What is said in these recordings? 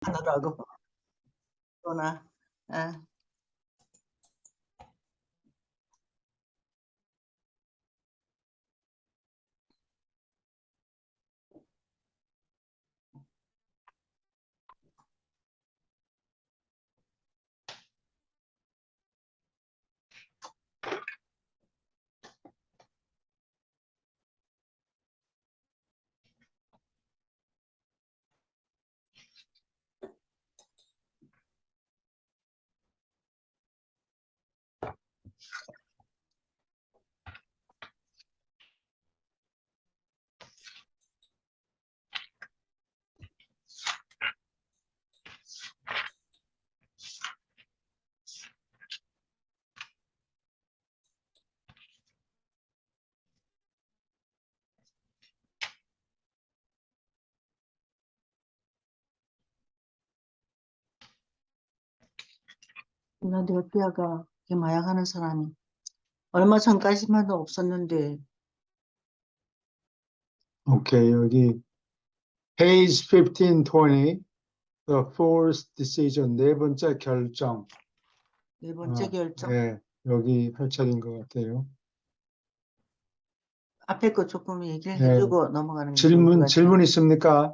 하느라고 또나 필라델피아가 마약하는 사람이 얼마 전까지만 없었는데. 오케이, 여기 page 1520 the fourth decision 네 번째 결정. 네 번째 결정. 네, 여기 펼쳐진 것 같아요. 앞에 거 조금 얘기를 네. 해주고 넘어가는 게 좋을 것 같아요. 질문 있습니까?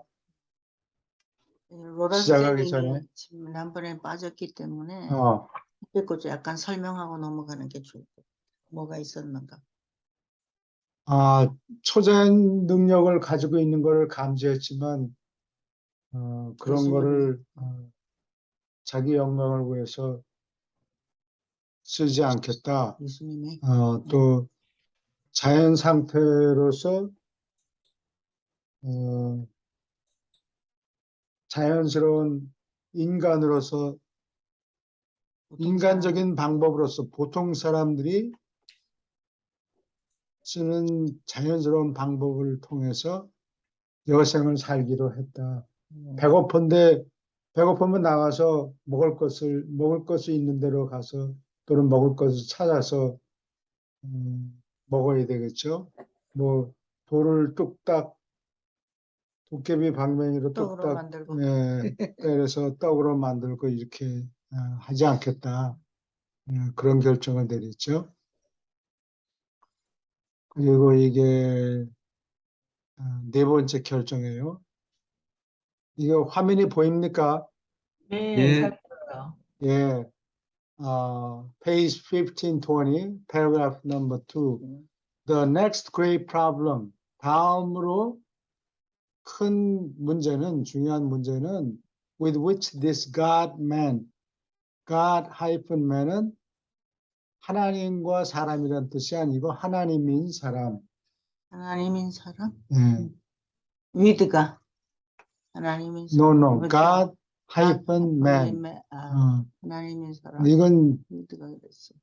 로라 시작하기 선생님이 전에. 지난번에 빠졌기 때문에 앞에 거 약간 설명하고 넘어가는 게 좋을 것 같아요. 뭐가 있었는가. 초자연 능력을 가지고 있는 것을 감지했지만 그런 예수님이. 거를 자기 영광을 위해서 쓰지 않겠다. 예수님이. 또 자연 상태로서 자연스러운 인간으로서 인간적인 방법으로서 보통 사람들이 쓰는 자연스러운 방법을 통해서 여생을 살기로 했다. 배고프면 나가서 먹을 것이 있는 데로 가서 또는 먹을 것을 찾아서 먹어야 되겠죠. 뭐 돌을 뚝딱 도깨비 방망이로 뚝딱 때려서 떡으로 만들고 이렇게 하지 않겠다. 그런 결정을 내렸죠. 그리고 이게 네 번째 결정이에요. 이게 화면이 보입니까? 네, 잘 보여요. 예. Page 1520, paragraph number 2. The next great problem. 다음으로 큰 문제는, 중요한 문제는 with which this God-man, God-man은 하나님과 사람이란 뜻이 아니고 하나님인 사람. 하나님인 사람? 네. 위드가 하나님인 사람. No, God-man. 하나님인 사람. 이건 위드가 그랬어.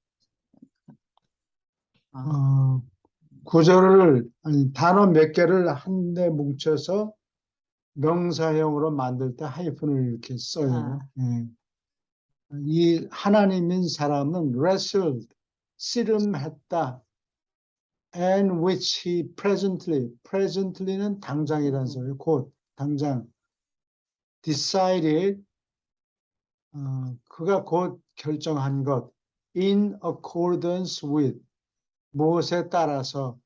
구절을 단어 몇 개를 한데 뭉쳐서 명사형으로 만들 때 하이픈을 이렇게 써요. 이 하나님인 사람은 wrestled, 씨름했다. And which he presently는 당장이라는 소리예요. 곧, 당장. decided, 그가 곧 결정한 것. in accordance with, 무엇에 따라서.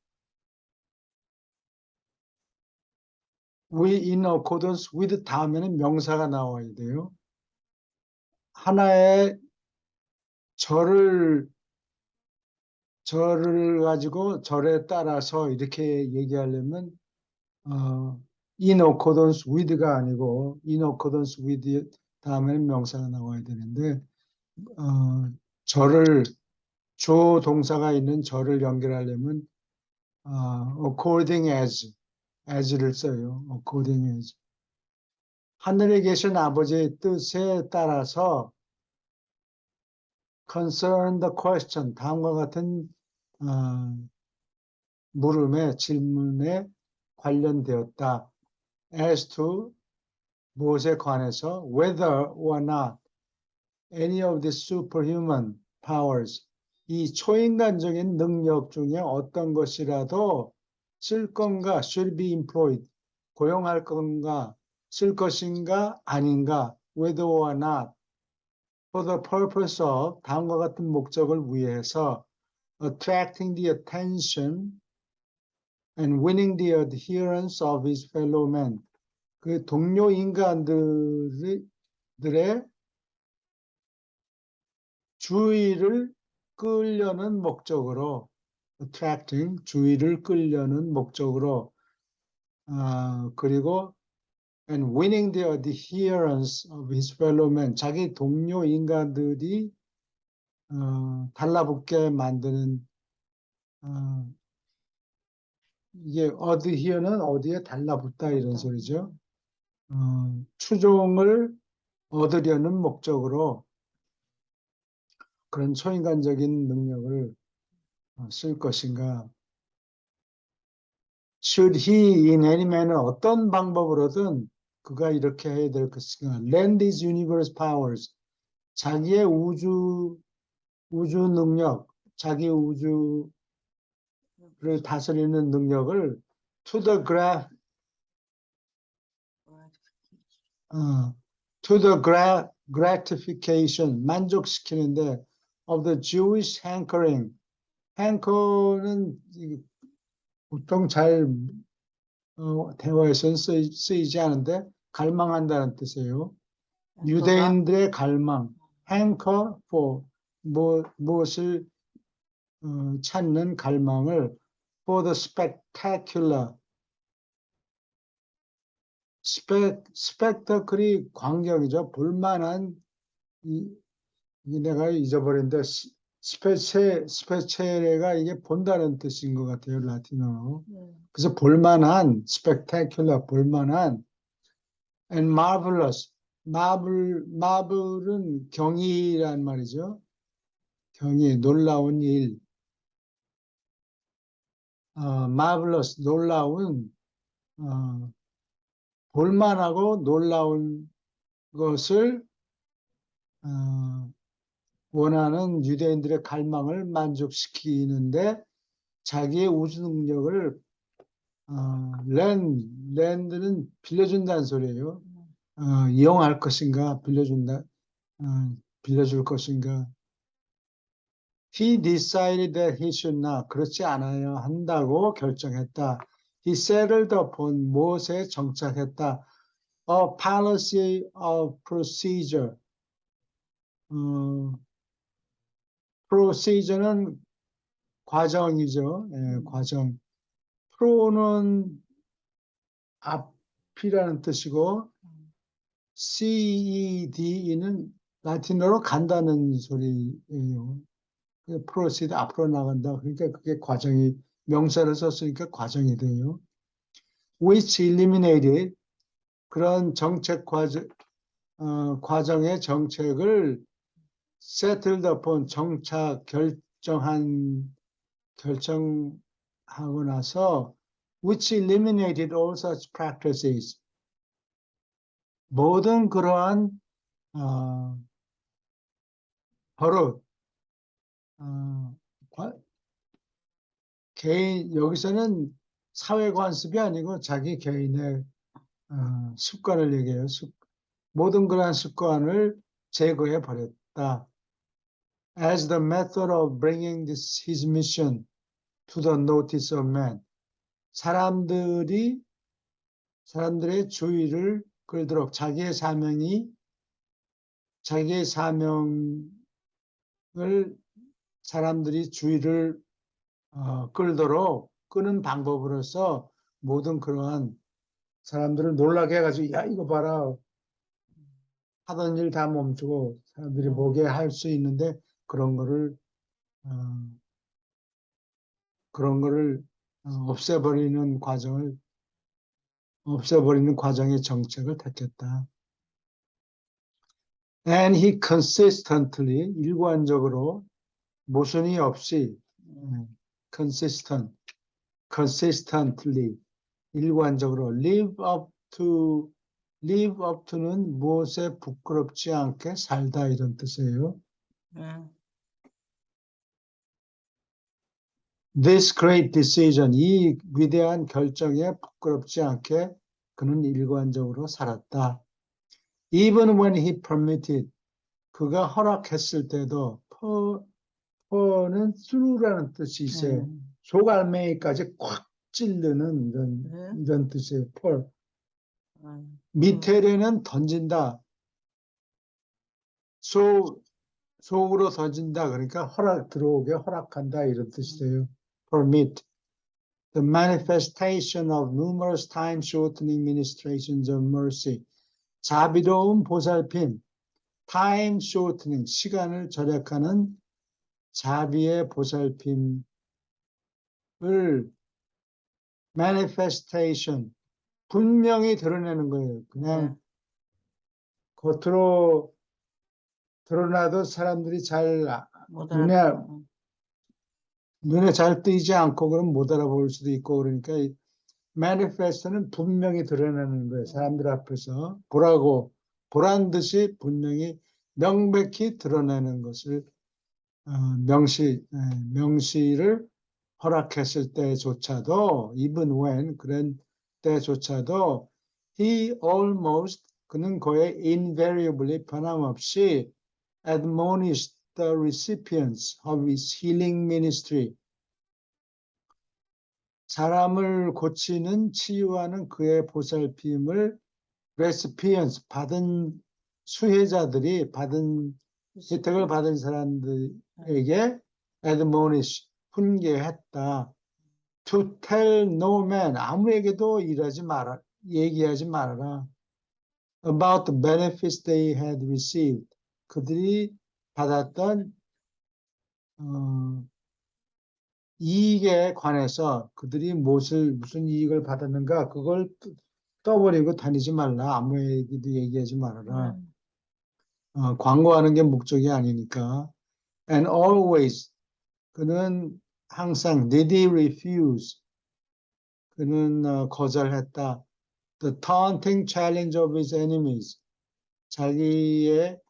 in accordance with 다음에는 명사가 나와야 돼요. 하나의 절을 가지고 절에 따라서 이렇게 얘기하려면 in accordance with가 아니고 in accordance with 다음에는 명사가 나와야 되는데 조 동사가 있는 절을 연결하려면 according as를 써요. according as. 하늘에 계신 아버지의 뜻에 따라서 concern the question, 다음과 같은 질문에 관련되었다. as to 무엇에 관해서 whether or not any of the superhuman powers 이 초인간적인 능력 중에 어떤 것이라도 쓸 건가 should be employed 고용할 건가 쓸 것인가 아닌가 whether or not, for the purpose of 다음과 같은 목적을 위해서 attracting the attention and winning the adherence of his fellow men. 그 동료 인간들의 주의를 끌려는 목적으로 attracting, 주의를 끌려는 목적으로 그리고 and winning the adherence of his fellow men, 자기 동료 인간들이 달라붙게 만드는 이게 adhere는 어디에 달라붙다 이런 소리죠. 추종을 얻으려는 목적으로 그런 초인간적인 능력을 쓸 것인가. Should he in any manner, 어떤 방법으로든 그가 이렇게 해야 될 것인가. Lend his universe powers, 자기의 우주 능력, 자기 우주를 다스리는 능력을 to the gratification, 만족시키는데 of the Jewish hankering. hanker는 보통 잘 대화에서는 쓰이지 않은데 갈망한다는 뜻이에요. 유대인들의 갈망, hanker for 무엇을 찾는 갈망을 for the spectacular, spectacle이 광경이죠. 볼만한 내가 잊어버렸는데 스페체레가 이게 본다는 뜻인 것 같아요, 라틴어로. 그래서 볼만한, spectacular, 볼만한, and marvelous. marvel은 경이란 말이죠. 경이, 놀라운 일. marvelous, 놀라운, 볼만하고 놀라운 것을 원하는 유대인들의 갈망을 만족시키는데 자기의 우주 능력을 랜드는 빌려준다는 소리예요. 이용할 것인가 빌려줄 것인가. He decided that he should not, 그렇지 않아야 한다고 결정했다. He settled upon, 무엇에 정착했다. A policy of procedure. procedure는 과정이죠. 과정. pro는 앞이라는 뜻이고 CED는 라틴어로 간다는 소리예요. proceed, 앞으로 나간다. 그러니까 그게 과정이, 명사를 썼으니까 과정이 돼요. which eliminated, 그런 정책 과정의 정책을 settled upon, 결정하고 나서 which eliminated all such practices, 모든 그러한 버릇, 개인, 여기서는 사회 관습이 아니고 자기 개인의 습관을 얘기해요. 모든 그러한 습관을 제거해 버렸다. As the method of bringing his mission to the notice of men. 사람들의 주의를 끌도록 자기의 사명을 사람들이 주의를 끌도록 끄는 방법으로서 모든 그러한 사람들을 놀라게 해가지고 야 이거 봐라 하던 일 다 멈추고 사람들이 보게 할 수 있는데 그런 거를 없애버리는 과정의 정책을 택했다. And he consistently, 일관적으로 모순이 없이 consistently, 일관적으로 live up to는 무엇에 부끄럽지 않게 살다 이런 뜻이에요. This great decision, 이 위대한 결정에 부끄럽지 않게 그는 일관적으로 살았다. Even when he permitted, 그가 허락했을 때도, per는 through라는 뜻이 있어요. 속알맹이까지 콱 찌르는 이런 뜻이에요. per. 미테레는 던진다. 속으로 던진다. 그러니까 들어오게 허락한다. 이런 뜻이에요. permit. The manifestation of numerous time-shortening ministrations of mercy. 자비로운 보살핌. time-shortening. 시간을 절약하는 자비의 보살핌을 manifestation. 분명히 드러내는 거예요. 그냥 겉으로 드러나도 사람들이 잘 눈에 잘 띄지 않고 그럼 못 알아볼 수도 있고 그러니까 manifest는 분명히 드러내는 거예요. 사람들 앞에서 보란 듯이 분명히 명백히 드러내는 것을 명시를 허락했을 때조차도 even when 그런 때조차도 그는 거의 invariably 변함없이 admonished the recipients of his healing ministry. 사람을 고치는 치유하는 그의 보살핌을 recipients 받은 수혜자들이 혜택을 받은 사람들에게 admonish 훈계했다. To tell no man 아무에게도 얘기하지 말아라. About the benefits they had received. 그들이 받았던 이익에 관해서 그들이 무슨 이익을 받았는가 그걸 떠버리고 다니지 말라. 아무에게도 얘기하지 말아라. 광고하는 게 목적이 아니니까. And always 그는 항상 did he refuse 그는 거절했다. The taunting challenge of his enemies 자기의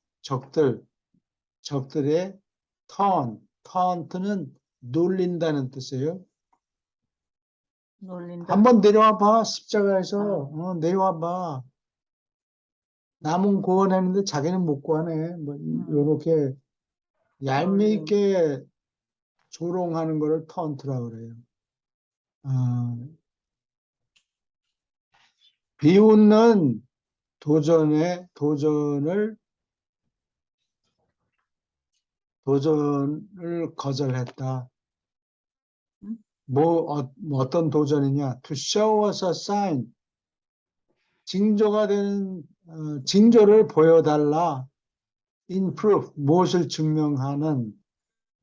적들의 taunt는 놀린다는 뜻이에요. 한번 내려와 봐. 십자가에서 내려와 봐. 남은 구원했는데 자기는 못 구하네. 뭐 이렇게 얄밉게 조롱하는 거를 taunt라고 그래요. 비웃는 도전을 거절했다. 어떤 도전이냐? To show us a sign. 징조를 보여달라. In proof. 무엇을 증명하는.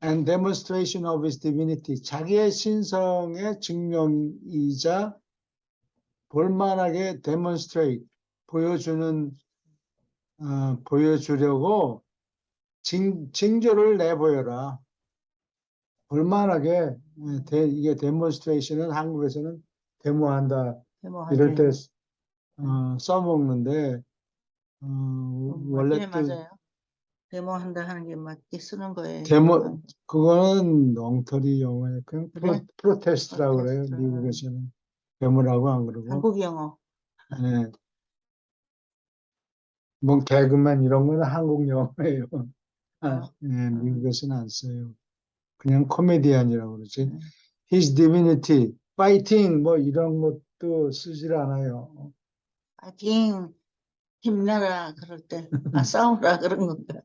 And demonstration of his divinity. 자기의 신성의 증명이자 볼만하게 demonstrate. 보여주려고 징조를 내보여라. 볼만하게 이게 demonstration은 한국에서는 데모한다 이럴 때 써먹는데 원래 맞아요. 데모한다 하는 게 맞게 쓰는 거예요. 그거는 엉터리 영어예요. 그냥 프로테스트라고 그래요. 미국에서는 데모라고 안 그러고. 한국 영어. 네. 뭐 개그맨 이런 거는 한국 영어예요. 네, 미국에서는 안 써요. 그냥 코미디언이라고 그러지. His divinity, fighting 뭐 이런 것도 쓰질 않아요. 파이팅, 힘내라 그럴 때, 싸우라 그런 건가.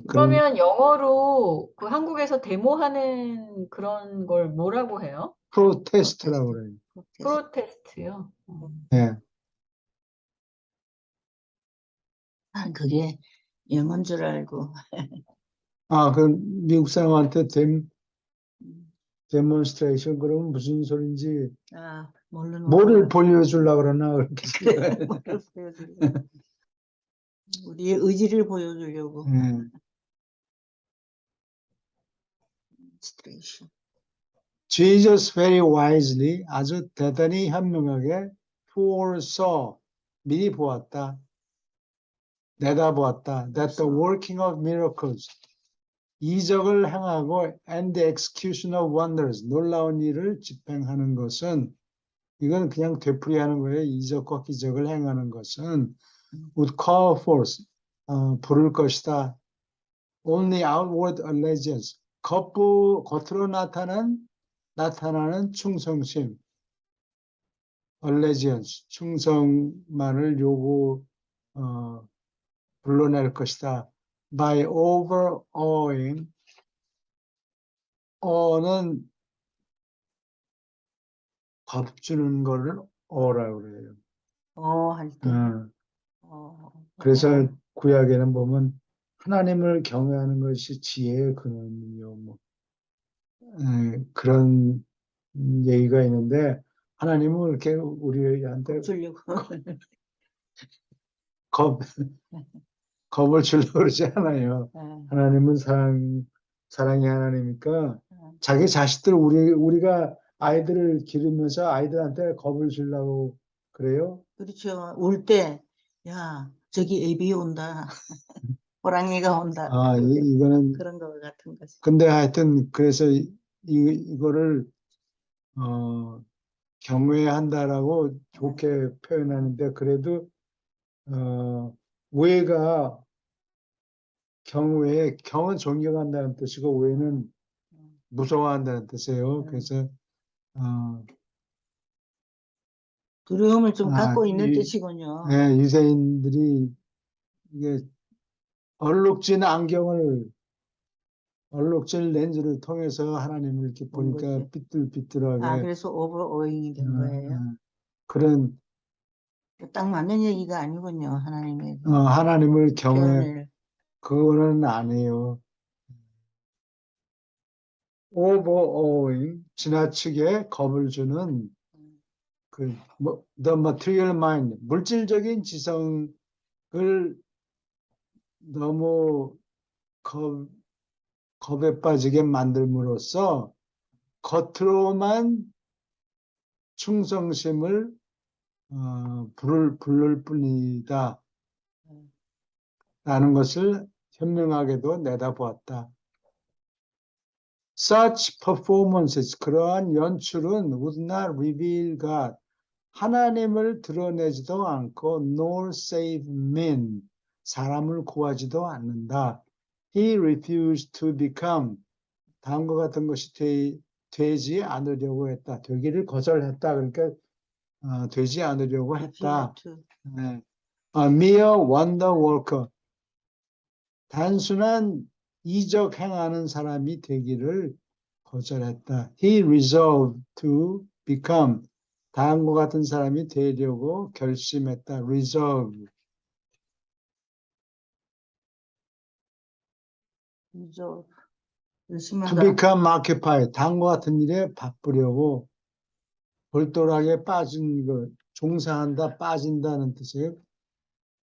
그러면 영어로 그 한국에서 데모하는 그런 걸 뭐라고 해요? 프로테스트라고 그래요. 프로테스트요. 네. 그게 영어인 줄 알고. 그 미국 사람한테 데몬스트레이션 그러면 무슨 소린지 뭐를 보여주려고 그러나 그렇게 우리의 의지를 보여주려고. Jesus very wisely 아주 대단히 현명하게 foresaw 미리 보았다. 내다보았다. That the working of miracles 이적을 행하고 and the execution of wonders 놀라운 일을 집행하는 것은 이건 그냥 되풀이하는 거예요. 이적과 기적을 행하는 것은 would call forth, 부를 것이다. Only outward allegiance, 겉으로 나타나는 충성심, allegiance, 충성만을 불러낼 것이다. By overawing, 어는 겁주는 거를 어라고 그래요. 할 때. 그래서 구약에는 보면 하나님을 경외하는 것이 지혜의 근원이요. 그런 얘기가 있는데 하나님은 이렇게 우리한테 주려고. 겁을 주려고 그러지 않아요. 하나님은 사랑의 하나님이니까 자기 자식들 우리가 아이들을 기르면서 아이들한테 겁을 주려고 그래요. 그렇죠. 울 때, 야, 저기 애비 온다. 호랑이가 온다. 이거는 그런 거 같은 거지. 근데 하여튼 그래서 이거를 경외한다라고 좋게 표현하는데 그래도 외가 경은 존경한다는 뜻이고 외는 무서워한다는 뜻이에요. 그래서 두려움을 좀 갖고 있는 뜻이군요. 네, 유대인들이 이게 얼룩진 렌즈를 통해서 하나님을 이렇게 본 보니까 거지. 삐뚤삐뚤하게 그래서 오버어잉이 된 거예요. 그런 딱 맞는 얘기가 아니군요. 하나님의 하나님을 표현을. 그거는 아니에요. overawing, 지나치게 겁을 주는 the material mind, 물질적인 지성을 너무 겁에 빠지게 만들므로써 겉으로만 충성심을 부를 뿐이다 라는 것을 현명하게도 내다보았다. Such performances, 그러한 연출은 would not reveal God, 하나님을 드러내지도 않고 nor save men, 사람을 구하지도 않는다. He refused to become, 다음과 같은 것이 되지 않으려고 했다. 되기를 거절했다. 그러니까 되지 않으려고 했다. 네. A mere wonder worker, 단순한 이적 행하는 사람이 되기를 거절했다. He resolved to become, 다음과 같은 사람이 되려고 결심했다. resolve. To become occupied, 다음과 같은 일에 바쁘려고 볼도락에 빠진 것, 종사한다, 빠진다는 뜻이에요.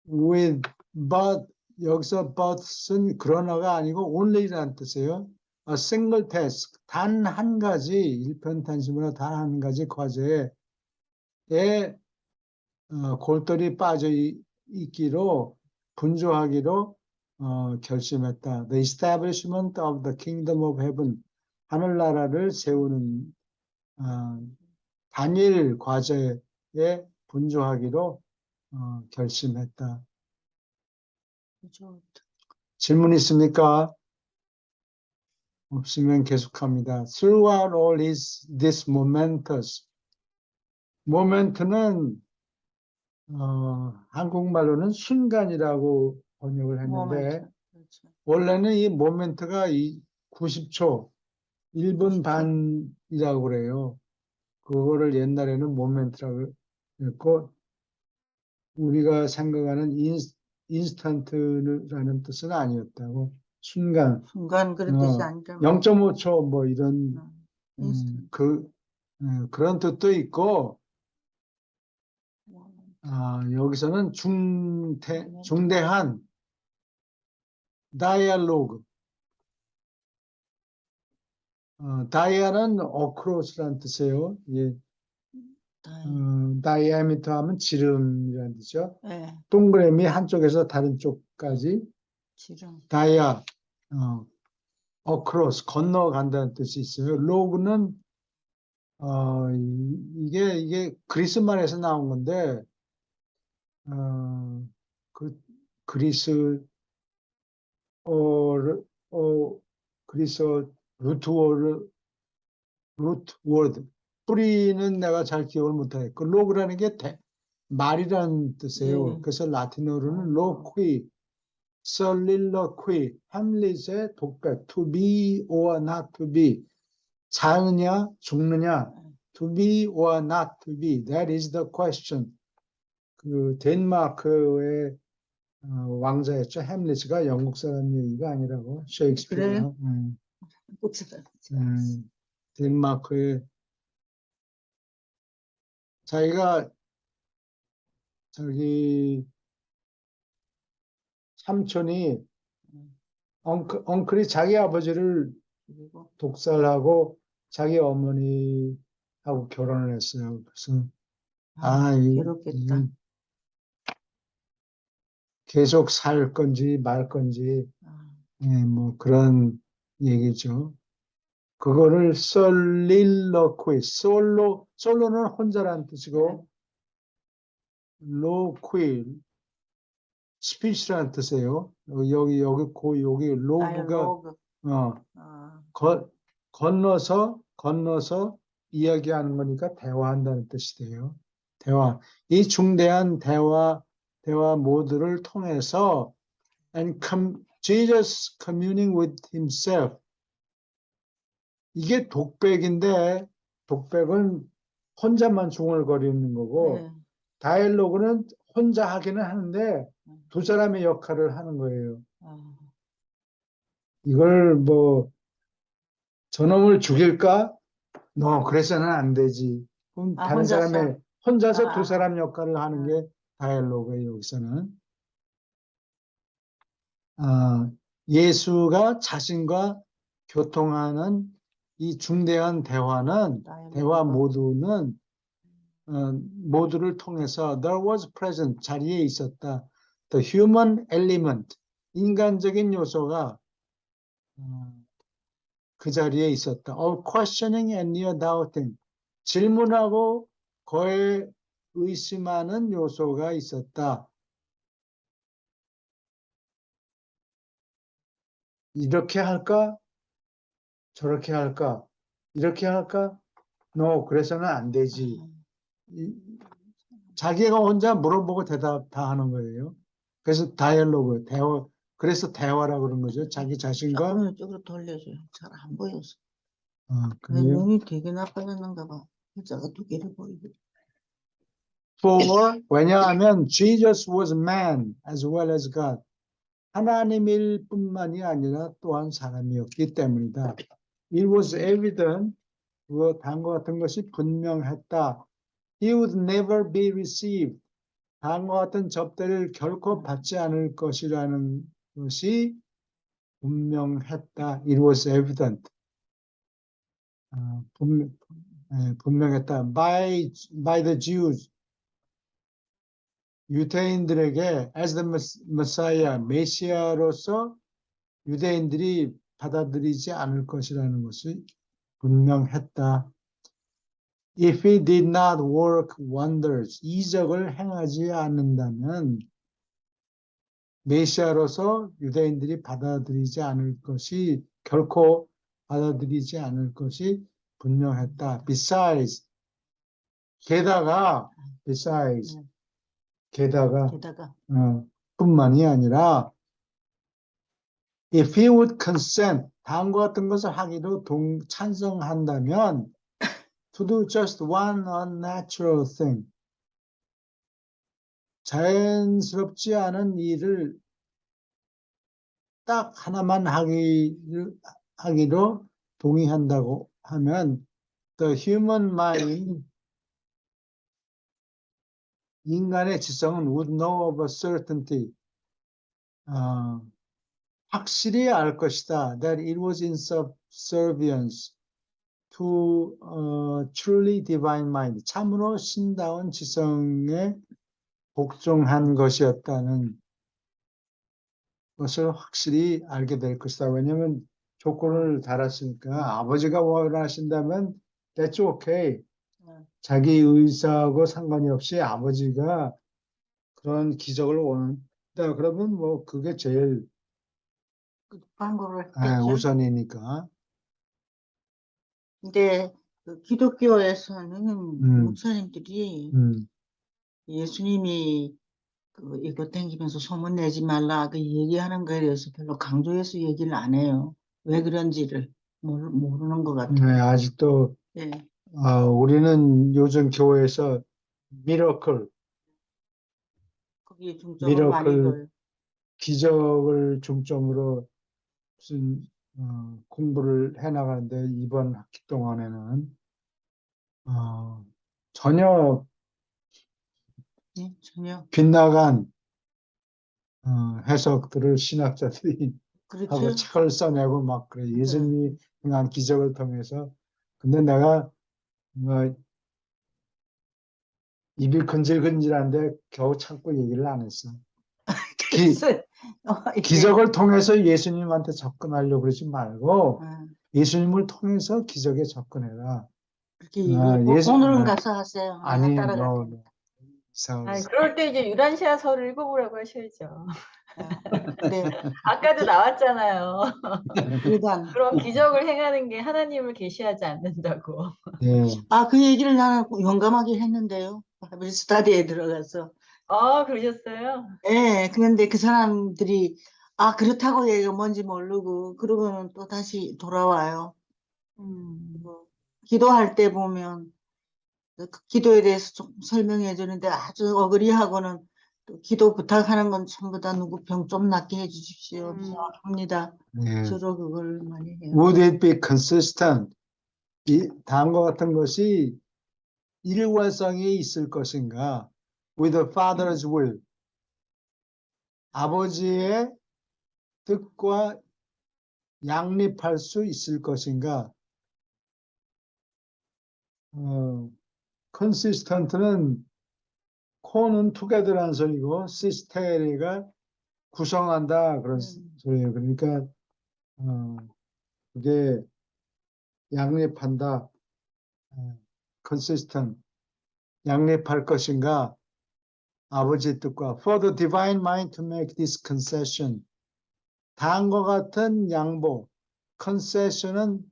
With, but, 여기서 but은 그러나가 아니고 only라는 뜻이에요. A single task, 단 한 가지, 일편단심으로 단 한 가지 과제에 골똘히 빠져 있기로, 분주하기로 결심했다. The establishment of the kingdom of heaven, 하늘나라를 세우는 단일 과제에 분주하기로 결심했다. 질문 있습니까? 없으면 계속합니다. Throughout all this momentous, 모멘트는 한국말로는 순간이라고 번역을 했는데 원래는 이 모멘트가 90초, 1분 반이라고 그래요. 그거를 옛날에는 모멘트라고 했고 우리가 생각하는 인스턴트라는 뜻은 아니었다고. 순간 그런 뜻이 아니죠. 0.5초 뭐 이런 그런 뜻도 있고 여기서는 중대한 다이알로그, 다이아는 어크로스라는 뜻이에요. 예. 다이아미터 하면 지름이라는 뜻이죠. 네. 동그라미 한쪽에서 다른 쪽까지 지름. 다이아, 어크로스, 건너간다는 뜻이 있어요. 로그는 이게 그리스 말에서 나온 건데 그 그리스 그리스 루트 워드 뿌리는 내가 잘 기억을 못해. 그 로그라는 게 말이라는 뜻이에요. 예. 그래서 라틴어로는 로퀴, 설릴러퀴, 햄릿의 독백, to be or not to be, 사느냐, 죽느냐, to be or not to be, that is the question. 그 덴마크의 왕자였죠. 햄릿가 영국 사람 얘기가 아니라고 셰익스피어가. 그래요? 복잡해. 덴마크의 자기가 저기 삼촌이 엉클이 자기 아버지를 그리고 독살하고 자기 어머니하고 결혼을 했어요. 그래서 괴롭겠다. 계속 살 건지 말 건지 뭐 그런 얘기죠. 그거를 솔릴러퀴, 솔로는 혼자라는 뜻이고 로퀴, 스피치라는 뜻이에요. 여기 로그가 다이얼로그. 건너서 이야기하는 거니까 대화한다는 뜻이 돼요. 대화. 이 중대한 대화 모드를 통해서 Jesus communing with himself. 이게 독백인데 독백은 혼자만 중얼거리는 거고 네. 다이얼로그는 혼자 하기는 하는데 두 사람의 역할을 하는 거예요. 이걸 뭐 저놈을 죽일까? 그래서는 안 되지. 그럼 다른 혼자서? 사람의 혼자서 두 사람 역할을 하는 게 다이얼로그예요. 여기서는 예수가 자신과 교통하는 이 중대한 대화 모두는 모두를 통해서 there was present 자리에 있었다. The human element 인간적인 요소가 그 자리에 있었다. Of questioning and near doubting 질문하고 거에 의심하는 요소가 있었다. 이렇게 할까? 저렇게 할까? 이렇게 할까? 그래서는 안 되지. 자기가 혼자 물어보고 대답 다 하는 거예요. 그래서 다이얼로그, 그래서 대화라고 그런 거죠. 자기 자신과. 조금 이쪽으로 돌려줘요. 잘 안 보여서. 그래요? 눈이 되게 나빠졌는가 봐. 글자가 두 개를 보이고. 왜냐하면 Jesus was man as well as God. 하나님일 뿐만이 아니라 또한 사람이었기 때문이다. It was evident, 다음과 같은 것이 분명했다. He would never be received. 다음과 같은 접대를 결코 받지 않을 것이라는 것이 분명했다. It was evident. 분명했다. By the Jews. 유대인들에게 as the Messiah, 메시아로서 유대인들이 받아들이지 않을 것이라는 것이 분명했다. If he did not work wonders, 이적을 행하지 않는다면 메시아로서 유대인들이 받아들이지 않을 것이 결코 받아들이지 않을 것이 분명했다. Besides, 게다가 뿐만이 아니라 if he would consent, 다음과 같은 것을 하기로 찬성한다면 to do just one unnatural thing, 자연스럽지 않은 일을 딱 하나만 하기로 동의한다고 하면 the human mind, 인간의 지성은 would know of a certainty, 확실히 알 것이다. That it was in subservience to truly divine mind. 참으로 신다운 지성에 복종한 것이었다는 것을 확실히 알게 될 것이다. 왜냐하면 조건을 달았으니까 아버지가 원하신다면 that's okay. 자기 의사하고 상관이 없이 아버지가 그런 기적을 그러면 뭐 그게 제일 방법을 했겠죠. 우선이니까. 근데 그 기독교에서는 음. 목사님들이 음. 예수님이 이거 댕기면서 소문 내지 말라 그 얘기하는 거에 대해서 별로 강조해서 얘기를 안 해요. 왜 그런지를 모르는 것 네, 같아요. 아직도 예, 우리는 요즘 교회에서 미러클, 거기에 중점을 많이 미러클 둬요. 기적을 중점으로 무슨 공부를 해나가는데 이번 학기 동안에는 전혀 예, 전혀. 빗나간 해석들을 신학자들이 하고 그렇죠. 책을 써내고 막 그래. 예수님이 행한 기적을 통해서. 근데 내가 뭐 입이 근질근질한데 겨우 참고 얘기를 안 했어. 그래서 이게 기적을 통해서 예수님한테 접근하려고 그러지 말고 어, 예수님을 통해서 기적에 접근해라. 그렇게 얘기해. 오늘은 가서 하세요. 내가 아니, 따라갈 너 테니까. 아니, 이상하겠어. 그럴 때 이제 유란시아서를 읽어보라고 하셔야죠. 근데 아까도 나왔잖아요. 일단 그런 기적을 행하는 게 하나님을 계시하지 않는다고. 예, 그 얘기를 나는 용감하게 했는데요. 바이블 스터디에 들어가서. 아, 그러셨어요? 예, 그런데 그 사람들이 그렇다고 얘기가 뭔지 모르고 그러고는 또 다시 돌아와요. 음, 뭐, 기도할 때 보면 그 기도에 대해서 좀 설명해 주는데 아주 어그리하고는 또 기도 부탁하는 건 전부 다 누구 병 좀 낫게 해 주십시오. 합니다. 예. 주로 그걸 많이 해요. Would it be consistent? 다음과 같은 것이 일관성이 있을 것인가? With the Father's will. 아버지의 뜻과 양립할 수 있을 것인가? consistent는 코는 together라는 소리고 시스테리가 구성한다 그런 소리예요. 그러니까 그게 양립한다, consistent, 양립할 것인가? 아버지 뜻과 for the divine mind to make this concession. 다음과 같은 양보, concession은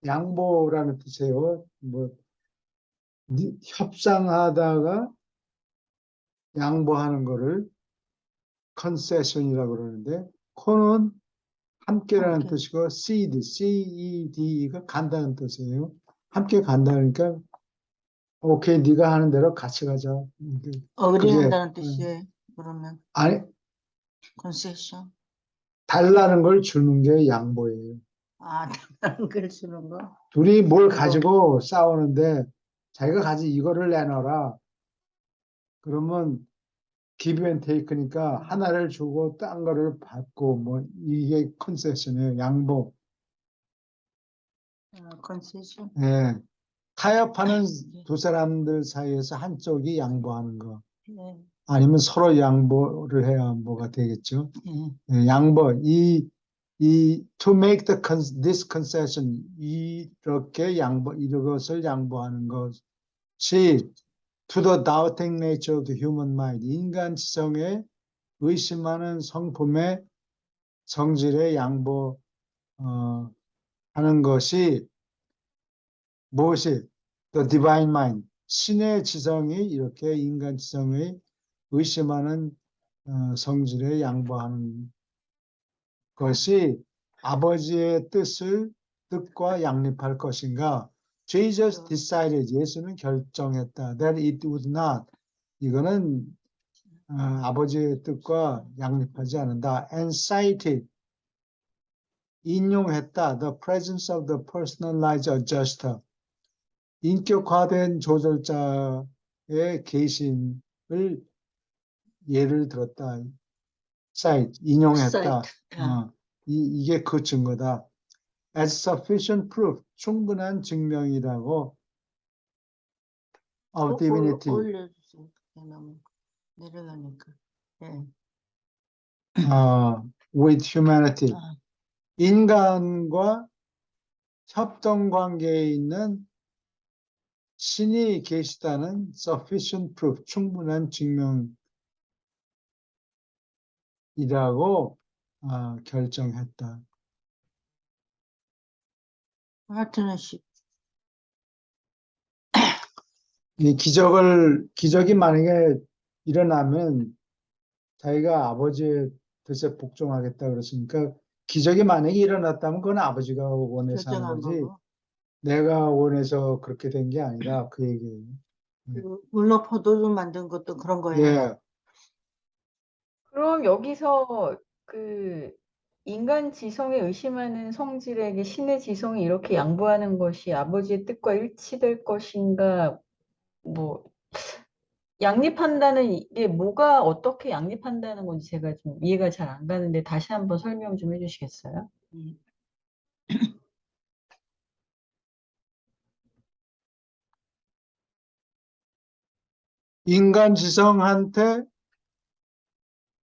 양보라는 뜻이에요. 뭐 협상하다가 양보하는 거를 concession이라고 그러는데 코는 함께라는 함께. 뜻이고 CED가 간다는 뜻이에요. 함께 간다니까 오케이 네가 하는 대로 같이 가자. 그게 어그리한다는 뜻이에요. 그러면 아니 컨세션. 달라는 걸 주는 게 양보예요. 다른 걸 주는 거. 둘이 뭘 그리고 가지고 싸우는데 자기가 가진 이거를 내놔라. 그러면 give and take니까 하나를 주고 딴 거를 받고 뭐 이게 컨세션이에요. 양보. 컨세션. 예. 타협하는 두 사람들 사이에서 한쪽이 양보하는 거. 네. 아니면 서로 양보를 해야 뭐가 되겠죠. 네. 예, 양보. to make this concession. 이렇게 이것을 양보하는 것이 to the doubting nature of the human mind. 인간 지성에 의심하는 성품의 성질에 양보, 하는 것이 무엇이 the divine mind 신의 지성이 이렇게 인간 지성의 의심하는 성질에 양보하는 것이 아버지의 뜻과 양립할 것인가? Jesus decided 예수는 결정했다 that it would not 이거는 아버지의 뜻과 양립하지 않는다. and cited 인용했다. The presence of the personalized adjuster. 인격화된 조절자의 계심을 예를 들었다. cite, 인용했다. 이게 그 증거다. as sufficient proof, 충분한 증명이라고 of divinity. 올려주세요. 너무 내려가니까. 네. with humanity. 인간과 협동 관계에 있는 신이 계시다는 sufficient proof, 충분한 증명이다. 일이라고 결정했다. 파트너십. 이 기적이 만약에 일어나면 자기가 아버지의 뜻에 복종하겠다 그랬으니까 기적이 만약에 일어났다면 그건 아버지가 원해서 한 결정한 거지 거고. 내가 원해서 그렇게 된 게 아니라 그 얘기예요. 그 물로 포도주 만든 것도 그런 거예요. 예, 그럼 여기서 그 인간 지성에 의심하는 성질에게 신의 지성이 이렇게 양보하는 것이 아버지의 뜻과 일치될 것인가? 뭐 양립한다는 이게 뭐가 어떻게 양립한다는 건지 제가 좀 이해가 잘 안 가는데 다시 한번 설명 좀 해주시겠어요? 음. 인간 지성한테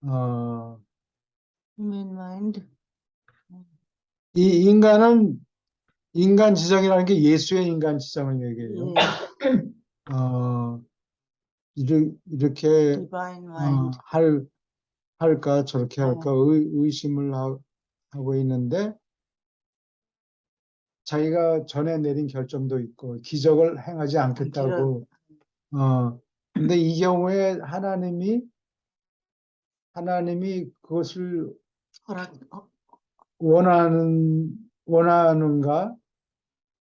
어, Human mind. 이 인간 지성이라는 게 예수의 인간 지성을 얘기해요. 예. 이렇게 Divine mind. 할까 저렇게 할까 의심을 하고 있는데 자기가 전에 내린 결정도 있고 기적을 행하지 않겠다고 근데 이 경우에 하나님이 그것을 허락. 원하는가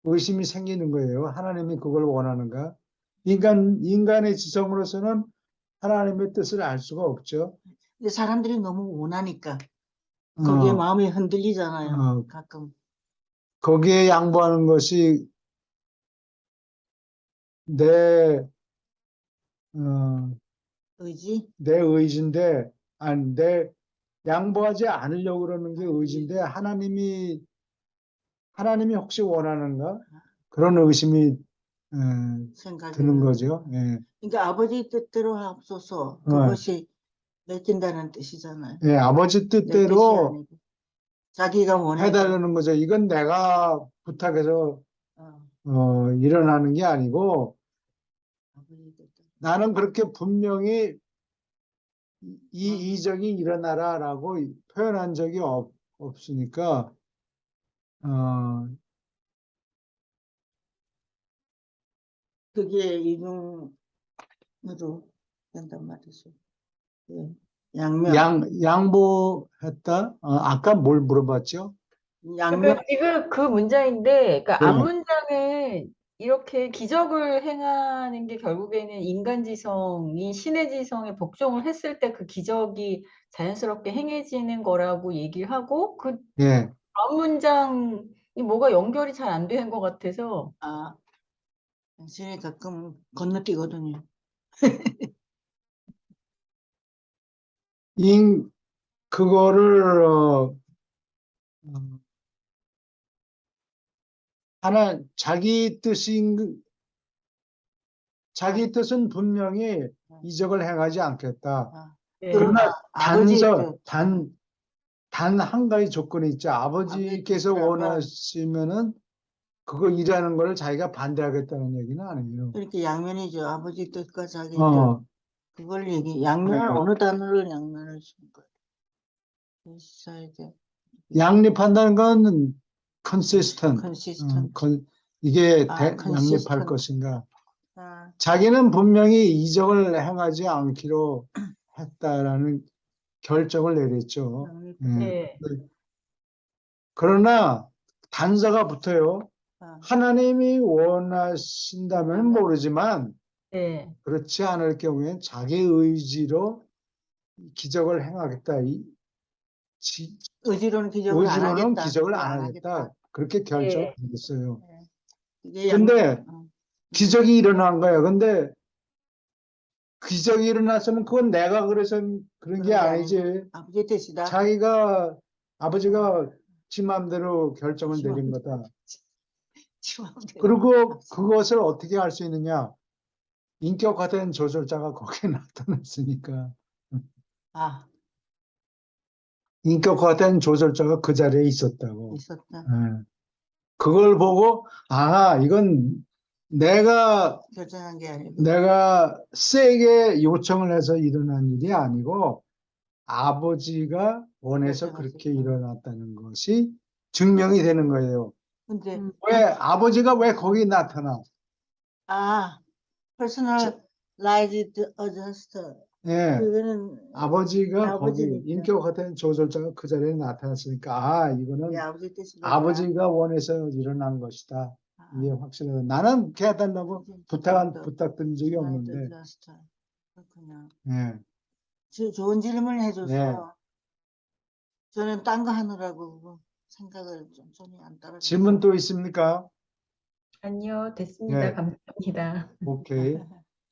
의심이 생기는 거예요. 하나님이 그걸 원하는가? 인간의 지성으로서는 하나님의 뜻을 알 수가 없죠. 근데 사람들이 너무 원하니까 거기에 어, 마음이 흔들리잖아요. 어, 가끔. 거기에 양보하는 것이 내, 어, 의지. 내 의지인데, 아니, 양보하지 않으려고 그러는 게 의지인데, 하나님이 혹시 원하는가? 그런 의심이 생각이 드는 드는 거죠. 거예요. 예. 그러니까 아버지 뜻대로 하옵소서. 그것이 맡긴다는 뜻이잖아요. 예, 아버지 내 뜻이 뜻대로 아니고 자기가 원해서. 해달라는 거죠. 이건 내가 부탁해서 일어나는 게 아니고, 아버지 뜻대로. 나는 그렇게 분명히 이 이적이 일어나라라고 표현한 적이 없으니까, 그게 이중으로 된단 말이죠. 예. 양면. 양보했다? 아까 뭘 물어봤죠? 양면. 그러니까 지금 그 문장인데, 그러니까 네. 앞문장은 이렇게 기적을 행하는 게 결국에는 인간 지성이 신의 지성에 복종을 했을 때 그 기적이 자연스럽게 행해지는 거라고 얘기를 하고, 그 예. 앞문장이 뭐가 연결이 잘 안 되는 것 같아서. 당신이 가끔 건너뛰거든요. 그거를, 자기 뜻은 분명히 이적을 행하지 않겠다. 네. 그러나 아버지 뜻. 단 한 가지 조건이 있죠. 아버지께서 뜻이라고. 원하시면은 그거 일하는 걸 자기가 반대하겠다는 얘기는 아니에요. 그렇게 양면이죠. 아버지 뜻과 자기 뜻. 어, 그걸 양면을 네. 어느 단어를 양면을 쓴 거예요. 있어야 돼. 양립한다는 건 consistent. consistent. 이게 consistent. 양립할 것인가. 아, 자기는 분명히 이적을 행하지 않기로 했다라는 결정을 내렸죠. 예. 네. 그러나 단서가 붙어요. 아, 하나님이 원하신다면 모르지만 네. 그렇지 않을 경우엔 자기 의지로 기적을 행하겠다. 의지로는 기적을 안 의지로는 하겠다. 기적을 그거 안 하겠다. 그렇게 결정을 내렸어요. 이게 근데 기적이 일어난 거야. 근데 기적이 일어났으면 그건 내가 그래서 그런 게 아니지. 아버지 뜻이다. 아버지가 지 마음대로 결정을 지 내린 마음대로. 거다. 지 마음대로. 그리고 그것을 어떻게 할 수 있느냐? 인격화된 조절자가 거기에 나타났으니까. 아, 인격화된 조절자가 그 자리에 있었다고. 있었다. 예. 그걸 보고 이건 내가 결정한 게 아니고. 세게 요청을 해서 일어난 일이 아니고 아버지가 원해서 그렇게 그렇게 하셨구나. 일어났다는 것이 증명이 되는 거예요. 근데 왜 아버지가 왜 거기 나타나? personalized adjuster 예, 그거는 아버지가 거기 아버지니까 인격 같은 조절자가 그 자리에 나타났으니까 우리 이거는 아버지 뜻이겠다. 아버지가 원해서 일어난 것이다. 이게 아, 확실해요. 나는 걔 해달라고 personalized 부탁드린 적이 없는데. adjuster. 그렇군요. 예, 좋은 질문을 해줘서 네. 저는 딴 거 하느라고 그거 생각을 좀 손이 안 따라갔어요. 질문 또 있습니까? 아니요, 됐습니다. 예, 감사합니다. 오케이.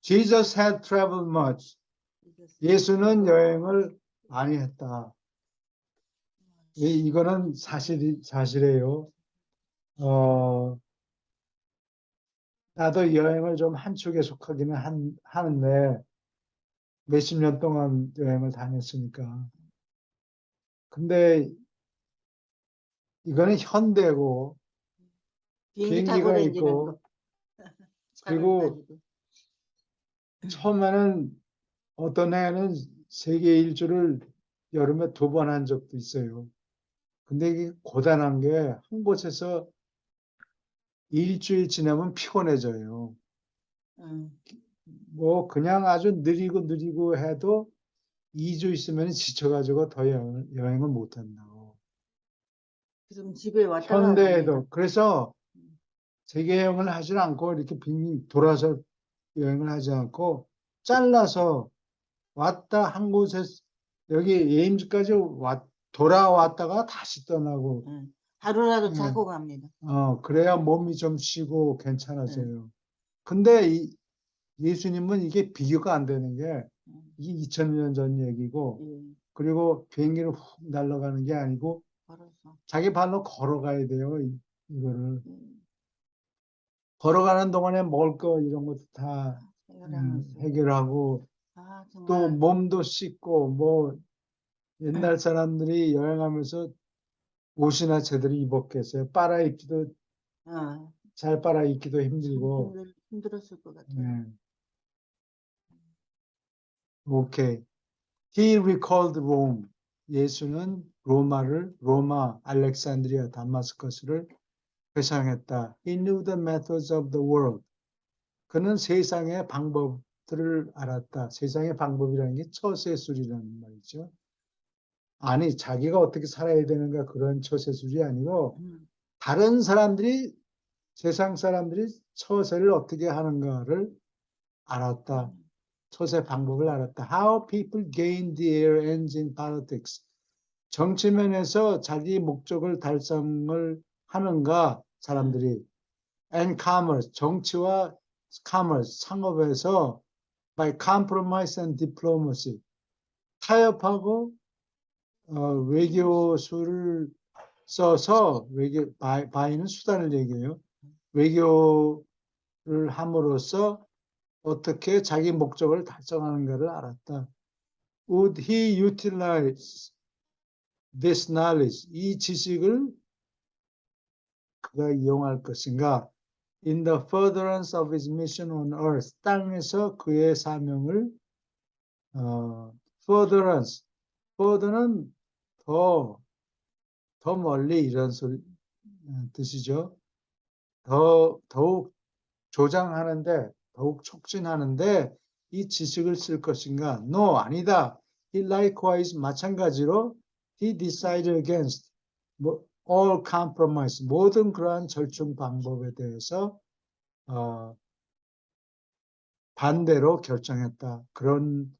Jesus had traveled much. 예수는 여행을 많이 했다. 이거는 사실이에요. 나도 여행을 좀 한 축에 속하기는 하는데, 몇십 년 동안 여행을 다녔으니까. 근데 이거는 현대고, 비행기 타고 비행기가 다니는 있고, 거. 차를 그리고 가지고. 처음에는 어떤 해에는 세계 일주를 여름에 2번 한 적도 있어요. 근데 이게 고단한 게 한 곳에서 일주일 지나면 피곤해져요. 응. 뭐 그냥 아주 느리고 해도 2주 있으면 지쳐가지고 더 여행을 못 한다고. 그럼 집에 왔다가 현대에도 그래서 세계 여행을 하지 않고 이렇게 빙빙 돌아서 여행을 하지 않고 잘라서 왔다 한 곳에 여기 에임즈까지 돌아왔다가 다시 떠나고 응. 하루라도 예. 자고 갑니다. 그래야 몸이 좀 쉬고 괜찮아져요. 근데 예수님은 이게 비교가 안 되는 게 이게 2000년 전 얘기고 예. 그리고 비행기로 훅 날아가는 게 아니고 걸어서. 자기 발로 걸어가야 돼요. 이거를 음. 걸어가는 동안에 먹을 거 이런 것도 다 해결하면서. 해결하고 아, 또 정말. 몸도 씻고 뭐 옛날 사람들이 여행하면서 옷이나 제대로 입었겠어요. 빨아입기도 어, 잘 빨아입기도 참 힘들고. 힘들었을 것 같아요. 네. 오케이. He recalled Rome. 예수는 로마, 알렉산드리아, 다마스커스를 회상했다. He knew the methods of the world. 그는 세상의 방법들을 알았다. 세상의 방법이라는 게 처세술이라는 말이죠. 아니, 자기가 어떻게 살아야 되는가 그런 처세술이 아니고 다른 사람들이 세상 사람들이 처세를 어떻게 하는가를 알았다. 처세 방법을 알았다. How people gain their ends in politics. 정치면에서 자기 목적을 달성을 하는가 사람들이. And commerce. 정치와 commerce. 상업에서 by compromise and diplomacy. 타협하고 외교술을 써서 by는 수단을 얘기해요. 외교를 함으로써 어떻게 자기 목적을 달성하는가를 알았다. Would he utilize this knowledge? 이 지식을 그가 이용할 것인가? In the furtherance of his mission on earth. 땅에서 그의 사명을 furtherance. further는 더 멀리 이런 뜻이죠. 더욱 조장하는데 더욱 촉진하는데 이 지식을 쓸 것인가? No, 아니다. He likewise 마찬가지로 he decided against all compromise 모든 그러한 절충 방법에 대해서 반대로 결정했다. 그런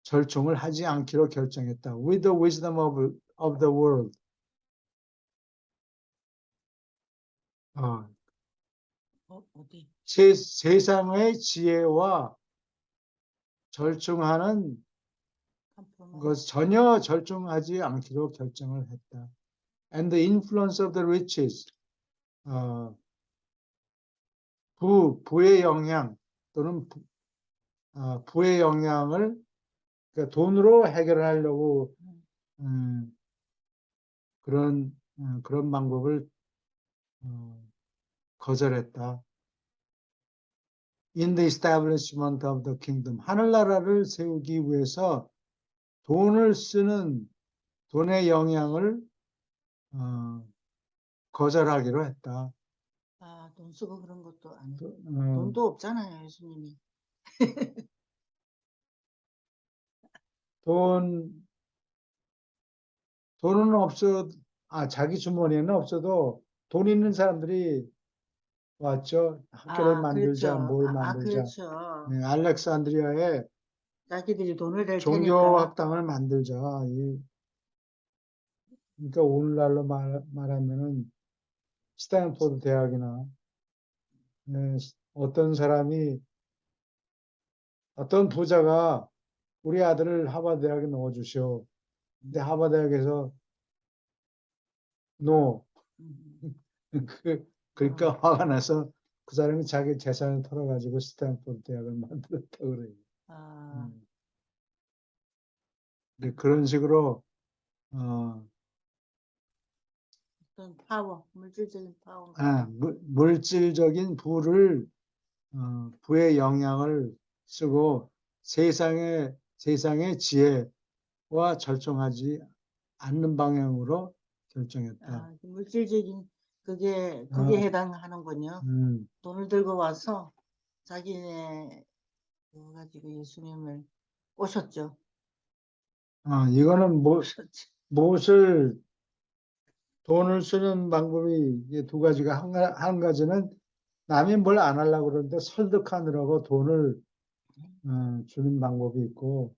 절충을 하지 않기로 결정했다. With the wisdom of the world. 어디? 세상의 지혜와 절충하는 것 전혀 절충하지 않기로 결정을 했다. And the influence of the riches, 부의 영향 또는 부의 영향을 그러니까 돈으로 해결하려고 그런 방법을 거절했다. In the establishment of the kingdom, 하늘나라를 세우기 위해서 돈을 쓰는 돈의 영향을 거절하기로 했다. 아, 돈 쓰고 그런 것도 안 해. 어, 돈도 없잖아요, 예수님이. 돈은 없어, 자기 주머니에는 없어도 돈 있는 사람들이 왔죠. 학교를 아, 만들자, 그렇죠. 뭘 만들자. 그렇죠. 네, 알렉산드리아에 자기들이 돈을 댈 종교 테니까. 학당을 만들자. 그러니까 오늘날로 말하면은 스탠포드 대학이나 네, 어떤 사람이 어떤 부자가 우리 아들을 하버드 대학에 넣어주시오. 근데 하버드 대학에서 no. 음, 그러니까 화가 나서 그 사람이 자기 재산을 털어가지고 스탠포드 대학을 만들었다고 그래요. 아, 근데 그런 식으로 어, 어떤 파워, 물질적인 파워. 물질적인 부의 영향을 쓰고 세상의 지혜와 절충하지 않는 방향으로 결정했다. 아, 물질적인 그게 어, 해당하는군요. 음, 돈을 들고 와서 자기네 그거 가지고 예수님을 꼬셨죠. 이거는 꼬셨지. 무엇을 돈을 쓰는 방법이 이게 두 가지가 한 가지는 남이 뭘 안 하려고 그러는데 설득하느라고 돈을 주는 방법이 있고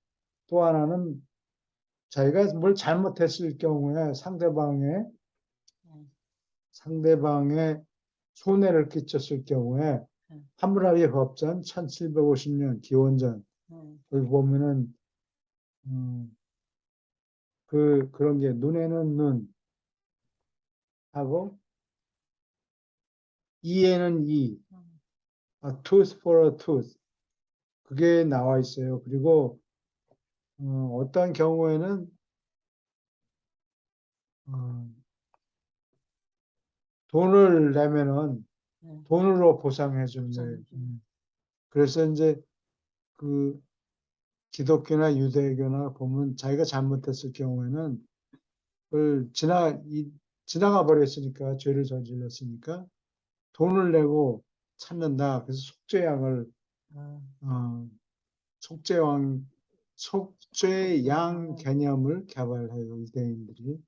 또 하나는 자기가 뭘 잘못했을 경우에 네, 상대방의 손해를 끼쳤을 경우에 네, 함무라비 법전 1750년 기원전 네. 거기 보면은 그런 게 눈에는 눈 하고 이에는 이 a tooth for a tooth 그게 나와 있어요. 그리고 어떤 경우에는 어, 돈을 내면은 네. 돈으로 보상해 주는 거예요. 보상해줘. 그래서 이제 그 기독교나 유대교나 보면 자기가 잘못했을 경우에는 그걸 지나가 버렸으니까 죄를 저질렀으니까 돈을 내고 찾는다. 그래서 속죄양을 아, 어, 속죄왕 속죄양 속죄양. 개념을 개발해요 유대인들이.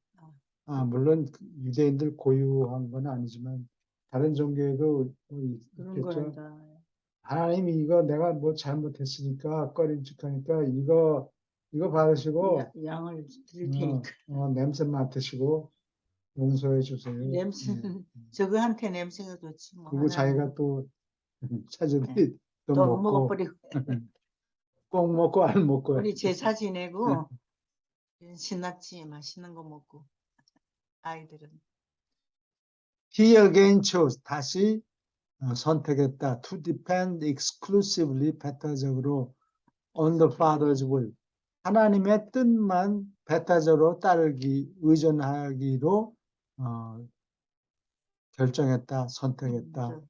아, 물론 유대인들 고유한 건 아니지만 다른 종교에도 그런 거는 있겠죠. 다 하나님 이거 내가 뭐 잘못했으니까 꺼림칙하니까 이거 받으시고 양을 드릴 테니까. 냄새 맡으시고 용서해 주세요. 냄새는 저거한테 냄새가 좋지 뭐 그리고 하나님. 자기가 또 네. 차저들이 또 또 먹고 먹어버리고 꼭 먹고 안 먹고 우리 제사 지내고 신났지 맛있는 거 먹고 아이들은. He again chose 다시 선택했다. To depend exclusively 배타적으로 on the Father's will. 하나님의 뜻만 배타적으로 의존하기로 결정했다, 선택했다. 저,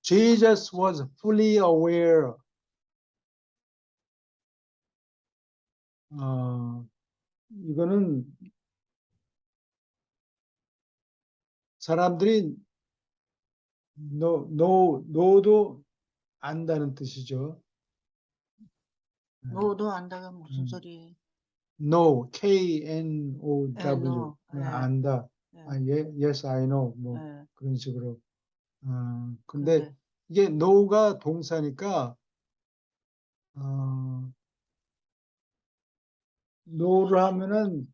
Jesus was fully aware. 이거는 사람들이 노도 안다는 뜻이죠. 너도 안다가 무슨 소리예요? know, K-N-O-W, no. 안다. yes, I know, 뭐 그런 식으로. 근데 그런데 이게 know가 동사니까 know를 하면은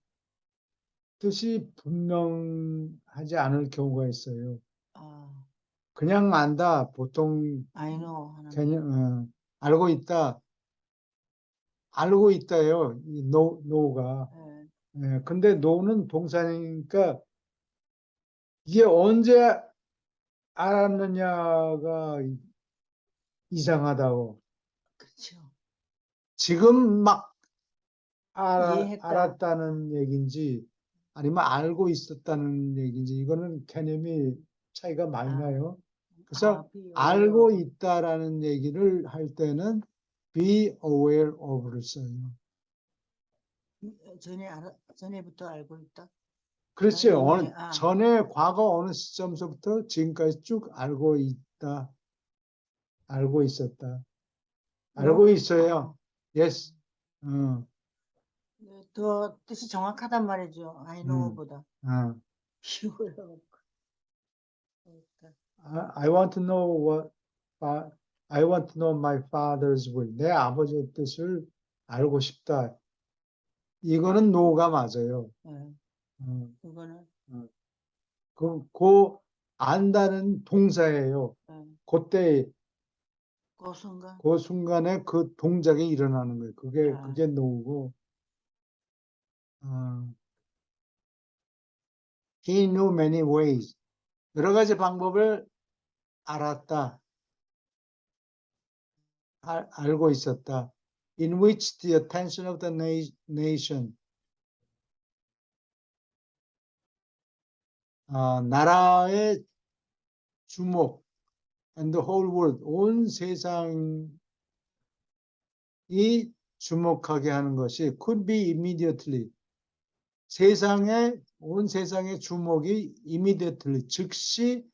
뜻이 분명하지 않을 경우가 있어요. 그냥 안다, 보통 I know 하는 개념, 알고 있다, 알고 있다요. 이 know가. 근데 know는 동사니까 이게 언제 알았느냐가 이상하다고. 그렇죠. 지금 막 이해했다. 알았다는 얘기인지 아니면 알고 있었다는 얘기인지 이거는 개념이 차이가 많이 나요. 그래서 알고 있다라는 얘기를 할 때는 be aware of를 써요. 전에부터 알고 있다. 그렇지. 이번에, 전에 과거 어느 시점서부터 지금까지 쭉 알고 있다. 알고 있었다. 알고 있어요. Yes. 네, 더 뜻이 정확하단 말이죠. I know보다. 비워요. I want to know I want to know my father's will. 내 아버지의 뜻을 알고 싶다. 이거는 no가 맞아요. 네, 어, 그거는 그 안다는 동사예요. 그때 그 순간. 그 순간에 그 동작이 일어나는 거예요. 그게 no고. He knew many ways. 여러 가지 방법을 알았다. 알고 있었다. In which the attention of the nation. 나라의 주목 and the whole world, 온 세상이 주목하게 하는 것이 could be immediately. 온 세상의 주목이 immediately, 즉시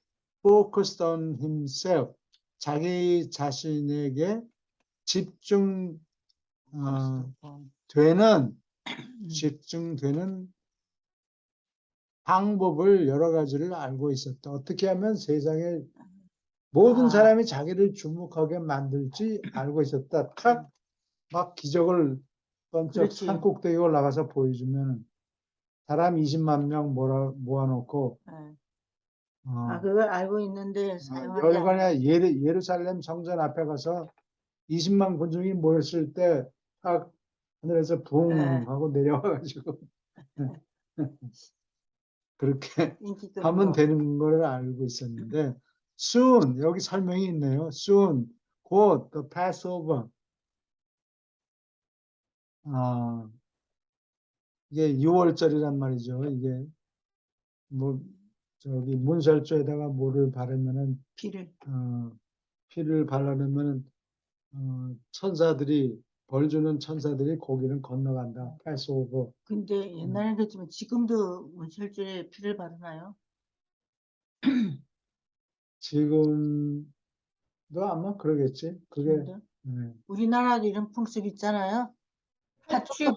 focused on himself, 자기 자신에게 집중되는 방법을 여러 가지를 알고 있었다. 어떻게 하면 세상에 모든 사람이 자기를 주목하게 만들지 알고 있었다. 막 기적을 번쩍 산 꼭대기에 올라가서 보여주면 사람 20만 명 모아놓고 그걸 알고 있는데 사용하지 열관에 예루살렘 성전 앞에 가서 20만 군중이 모였을 때 딱 하늘에서 붕 하고 내려와가지고 그렇게 하면 되는 걸 알고 있었는데 soon, 여기 설명이 있네요. soon, 곧 the Passover. 이게 6월절이란 말이죠. 이게 문설주에다가 뭐를 바르면은 피를 바르면은 벌 주는 천사들이 고기는 건너간다. Passover. 근데 옛날엔 그랬지만 지금도 문설주에 피를 바르나요? 지금도 아마 그러겠지. 그게 우리나라도 이런 풍습 있잖아요. 팥죽.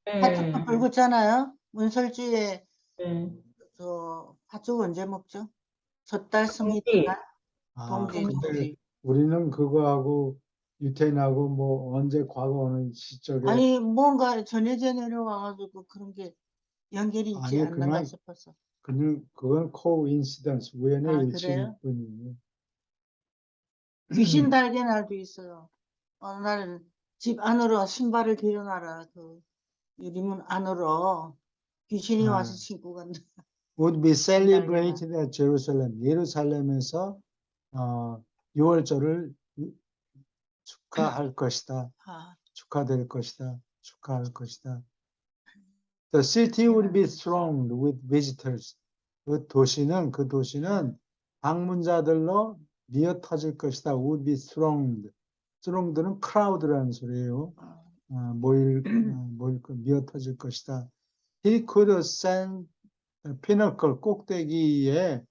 팥죽도 불붙잖아요. 문설주에 네. 팥죽 언제 먹죠? 섣달 동지. 스미트날 근데 우리는 그거하고 유태인하고 뭐 언제 과거 어느 시적에 아니 뭔가 전해져 내려와가지고 그런 게 연결이 있지 않는가 싶어서. 그건 코인시던스, 우연의 일치일 그래요? 뿐이에요. 귀신 달개 날도 있어요. 어느 날은 집 안으로 신발을 들여놔라. 그 유리문 안으로 귀신이 와서 신고 간다. Would be celebrated at Jerusalem. 예루살렘에서 6월절을 축하할 것이다. 축하될 것이다. 축하할 것이다. The city would be thronged with visitors. 그 도시는 방문자들로 미어 터질 것이다. Would be thronged. thronged는 crowd라는 소리예요. 미어 터질 것이다. He could ascend the pinnacle, 꼭대기에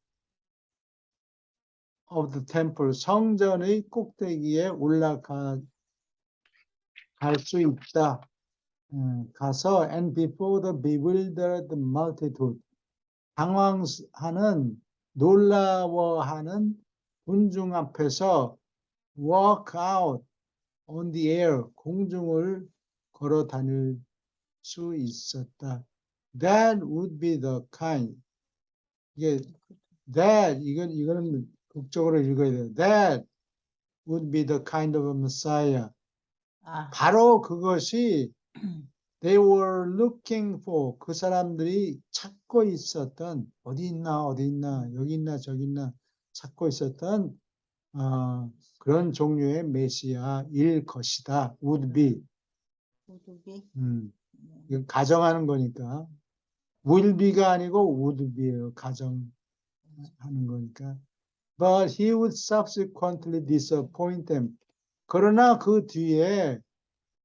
of the temple, 성전의 꼭대기에 올라갈 수 있다. 가서 and before the bewildered multitude, 당황하는 놀라워하는 군중 앞에서 walk out on the air, 공중을 걸어 다닐 수 있었다. That would be the kind. 이거는 극적으로 읽어야 돼요. That would be the kind of a Messiah. 바로 그것이 they were looking for, 그 사람들이 찾고 있었던, 어디 있나 여기 있나 저기 있나 찾고 있었던 그런 종류의 메시아일 것이다. would be. 이거 가정하는 거니까 will be가 아니고 would be예요. 가정하는 거니까. But he would subsequently disappoint them. 그러나 그 뒤에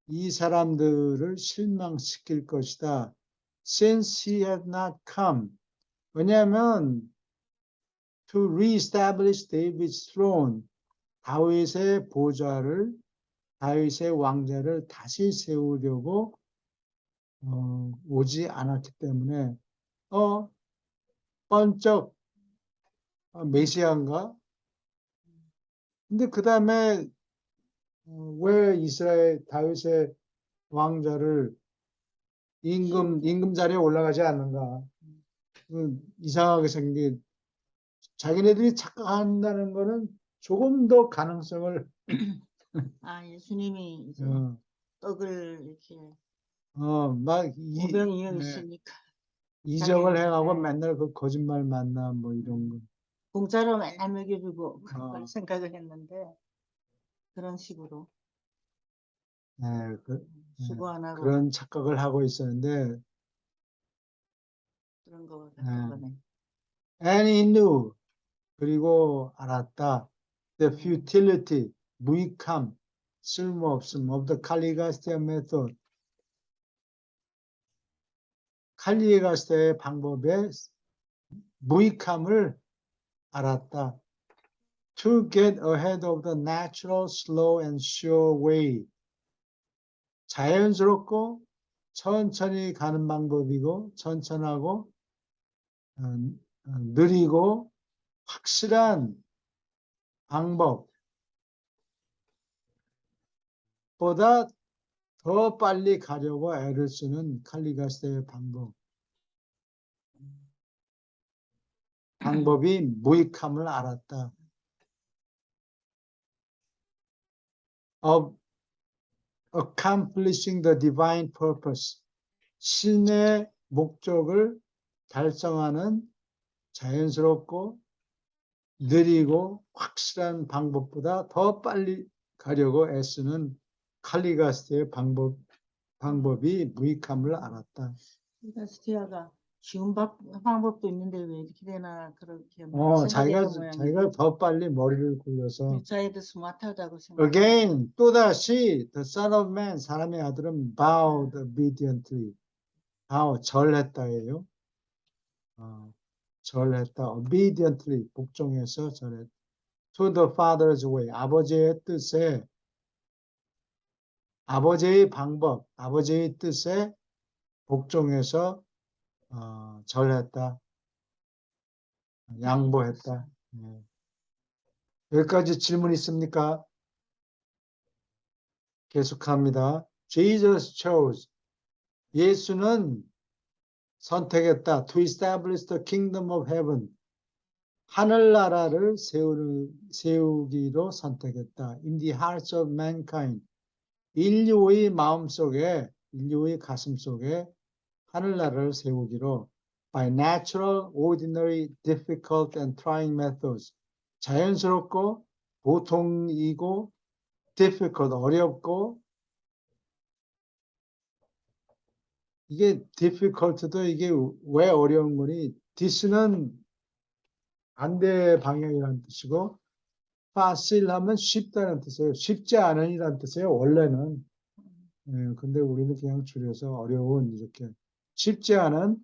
이 사람들을 실망시킬 것이다. Since he had not come. 왜냐하면 to reestablish David's throne. 다윗의 보좌를, 다윗의 왕자를 다시 세우려고 오지 않았기 때문에 번쩍 메시아인가? 근데 그 다음에 왜 이스라엘 다윗의 왕자를 임금 자리에 올라가지 않는가? 이상하게 생긴 게 자기네들이 착각한다는 거는 조금 더 가능성을 예수님이 이제 어, 떡을 이렇게 막 오병이어있으니까 이적을 자기는, 해가고 네. 맨날 그 거짓말 만나 뭐 이런 거. 공짜로 맨날 먹여주고 그걸 어. 생각을 했는데 그런 식으로 네, 수고 안 하고 그런 착각을 하고 있었는데, 그런 거 같은 거네. and he knew, 그리고 알았다, the futility, 무익함, 쓸모없음 of the 칼리가스티아 method, 칼리가스티아의 방법의 무익함을 알았다. To get ahead of the natural, slow and sure way. 자연스럽고 천천히 가는 방법이고 천천하고 느리고 확실한 방법보다 더 빨리 가려고 애를 쓰는 칼리가스의 방법이 무익함을 알았다. Of accomplishing the divine purpose. 신의 목적을 달성하는 자연스럽고 느리고 확실한 방법보다 더 빨리 가려고 애쓰는 칼리가스의 방법이 무익함을 알았다. 칼리가스티아가 쉬운 방법도 있는데 왜 이렇게 되나 그렇게 자기가 더 빨리 머리를 굴려서 유자에도 스마트하다고 생각. again 또다시 the son of man 사람의 아들은 bowed obediently. 절했다예요. 절했다. obediently 복종해서 절했다. to the father's way 아버지의 뜻에 아버지의 방법, 아버지의 뜻에 복종해서 절했다. 양보했다. 네. 여기까지 질문 있습니까? 계속합니다. Jesus chose. 예수는 선택했다. To establish the kingdom of heaven. 하늘나라를 세우기로 선택했다. In the hearts of mankind. 인류의 마음속에, 인류의 가슴속에 하늘나라를 세우기로 by natural, ordinary, difficult and trying methods. 자연스럽고 보통이고 difficult, 어렵고 이게 difficult도 이게 왜 어려운 거니? this는 반대 방향이라는 뜻이고 facile 하면 쉽다는 뜻이에요. 쉽지 않은이라는 뜻이에요. 원래는. 근데 우리는 그냥 줄여서 어려운 이렇게 쉽지 않은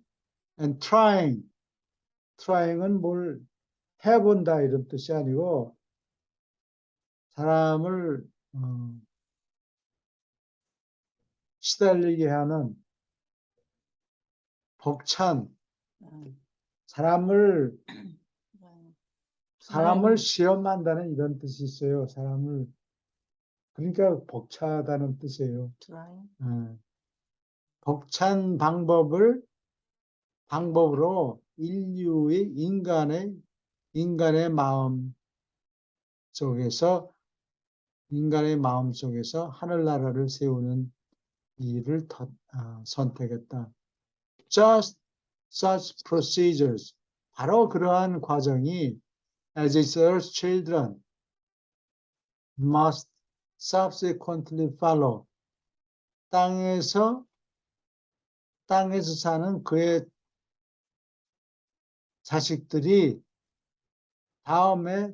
and trying은 뭘 해본다 이런 뜻이 아니고 사람을 시달리게 하는 벅찬 사람을 시험한다는 이런 뜻이 있어요. 사람을 그러니까 벅차다는 뜻이에요. 벅찬 방법으로 인간의 마음 속에서 하늘나라를 세우는 일을 선택했다. Just such procedures. 바로 그러한 과정이 as its earth children must subsequently follow. 땅에서 사는 그의 자식들이 다음에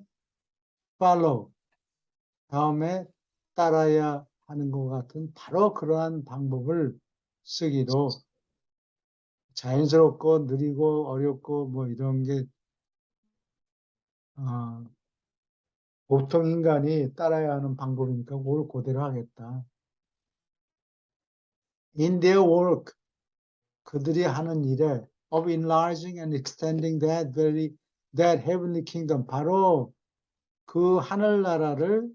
따라야 하는 것 같은 바로 그러한 방법을 쓰기로 자연스럽고 느리고 어렵고 뭐 이런 게 보통 인간이 따라야 하는 방법이니까 그걸 그대로 하겠다. In their work, 그들이 하는 일에 of enlarging and extending that heavenly kingdom, 바로 그 하늘나라를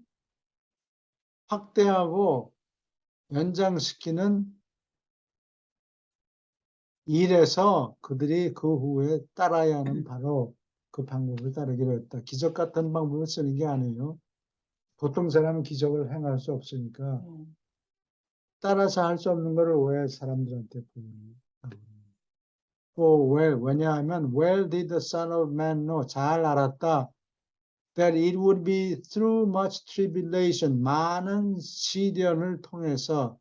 확대하고 연장시키는 일에서 그들이 그 후에 따라야 하는 바로 그 방법을 따르기로 했다. 기적 같은 방법을 쓰는 게 아니에요. 보통 사람은 기적을 행할 수 없으니까 따라서 할 수 없는 거를 왜 사람들한테 보여요? 또 왜냐하면 well did the Son of Man know, 잘 알았다. that it would be through much tribulation, 많은 시련을 통해서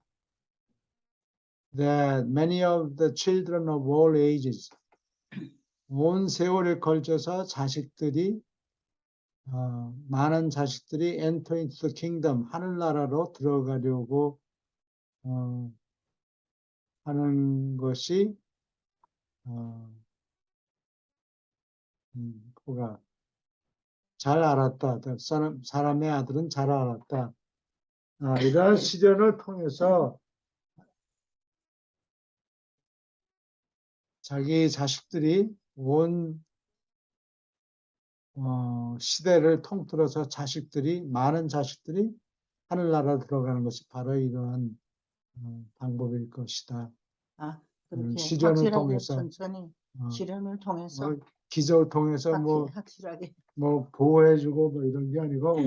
that many of the children of all ages, 온 세월에 걸쳐서 많은 자식들이 enter into the kingdom, 하늘나라로 들어가려고 하는 것이 그가 잘 알았다. 사람의 아들은 잘 알았다. 이러한 시련을 통해서 자기 자식들이 온 시대를 통틀어서 많은 자식들이 하늘나라 들어가는 것이 바로 이러한 방법일 것이다. 그렇게 시련을 확실하게 통해서 천천히 시련을 통해서 기적을 통해서 확실하게 뭐 보호해주고 뭐 이런 게 아니고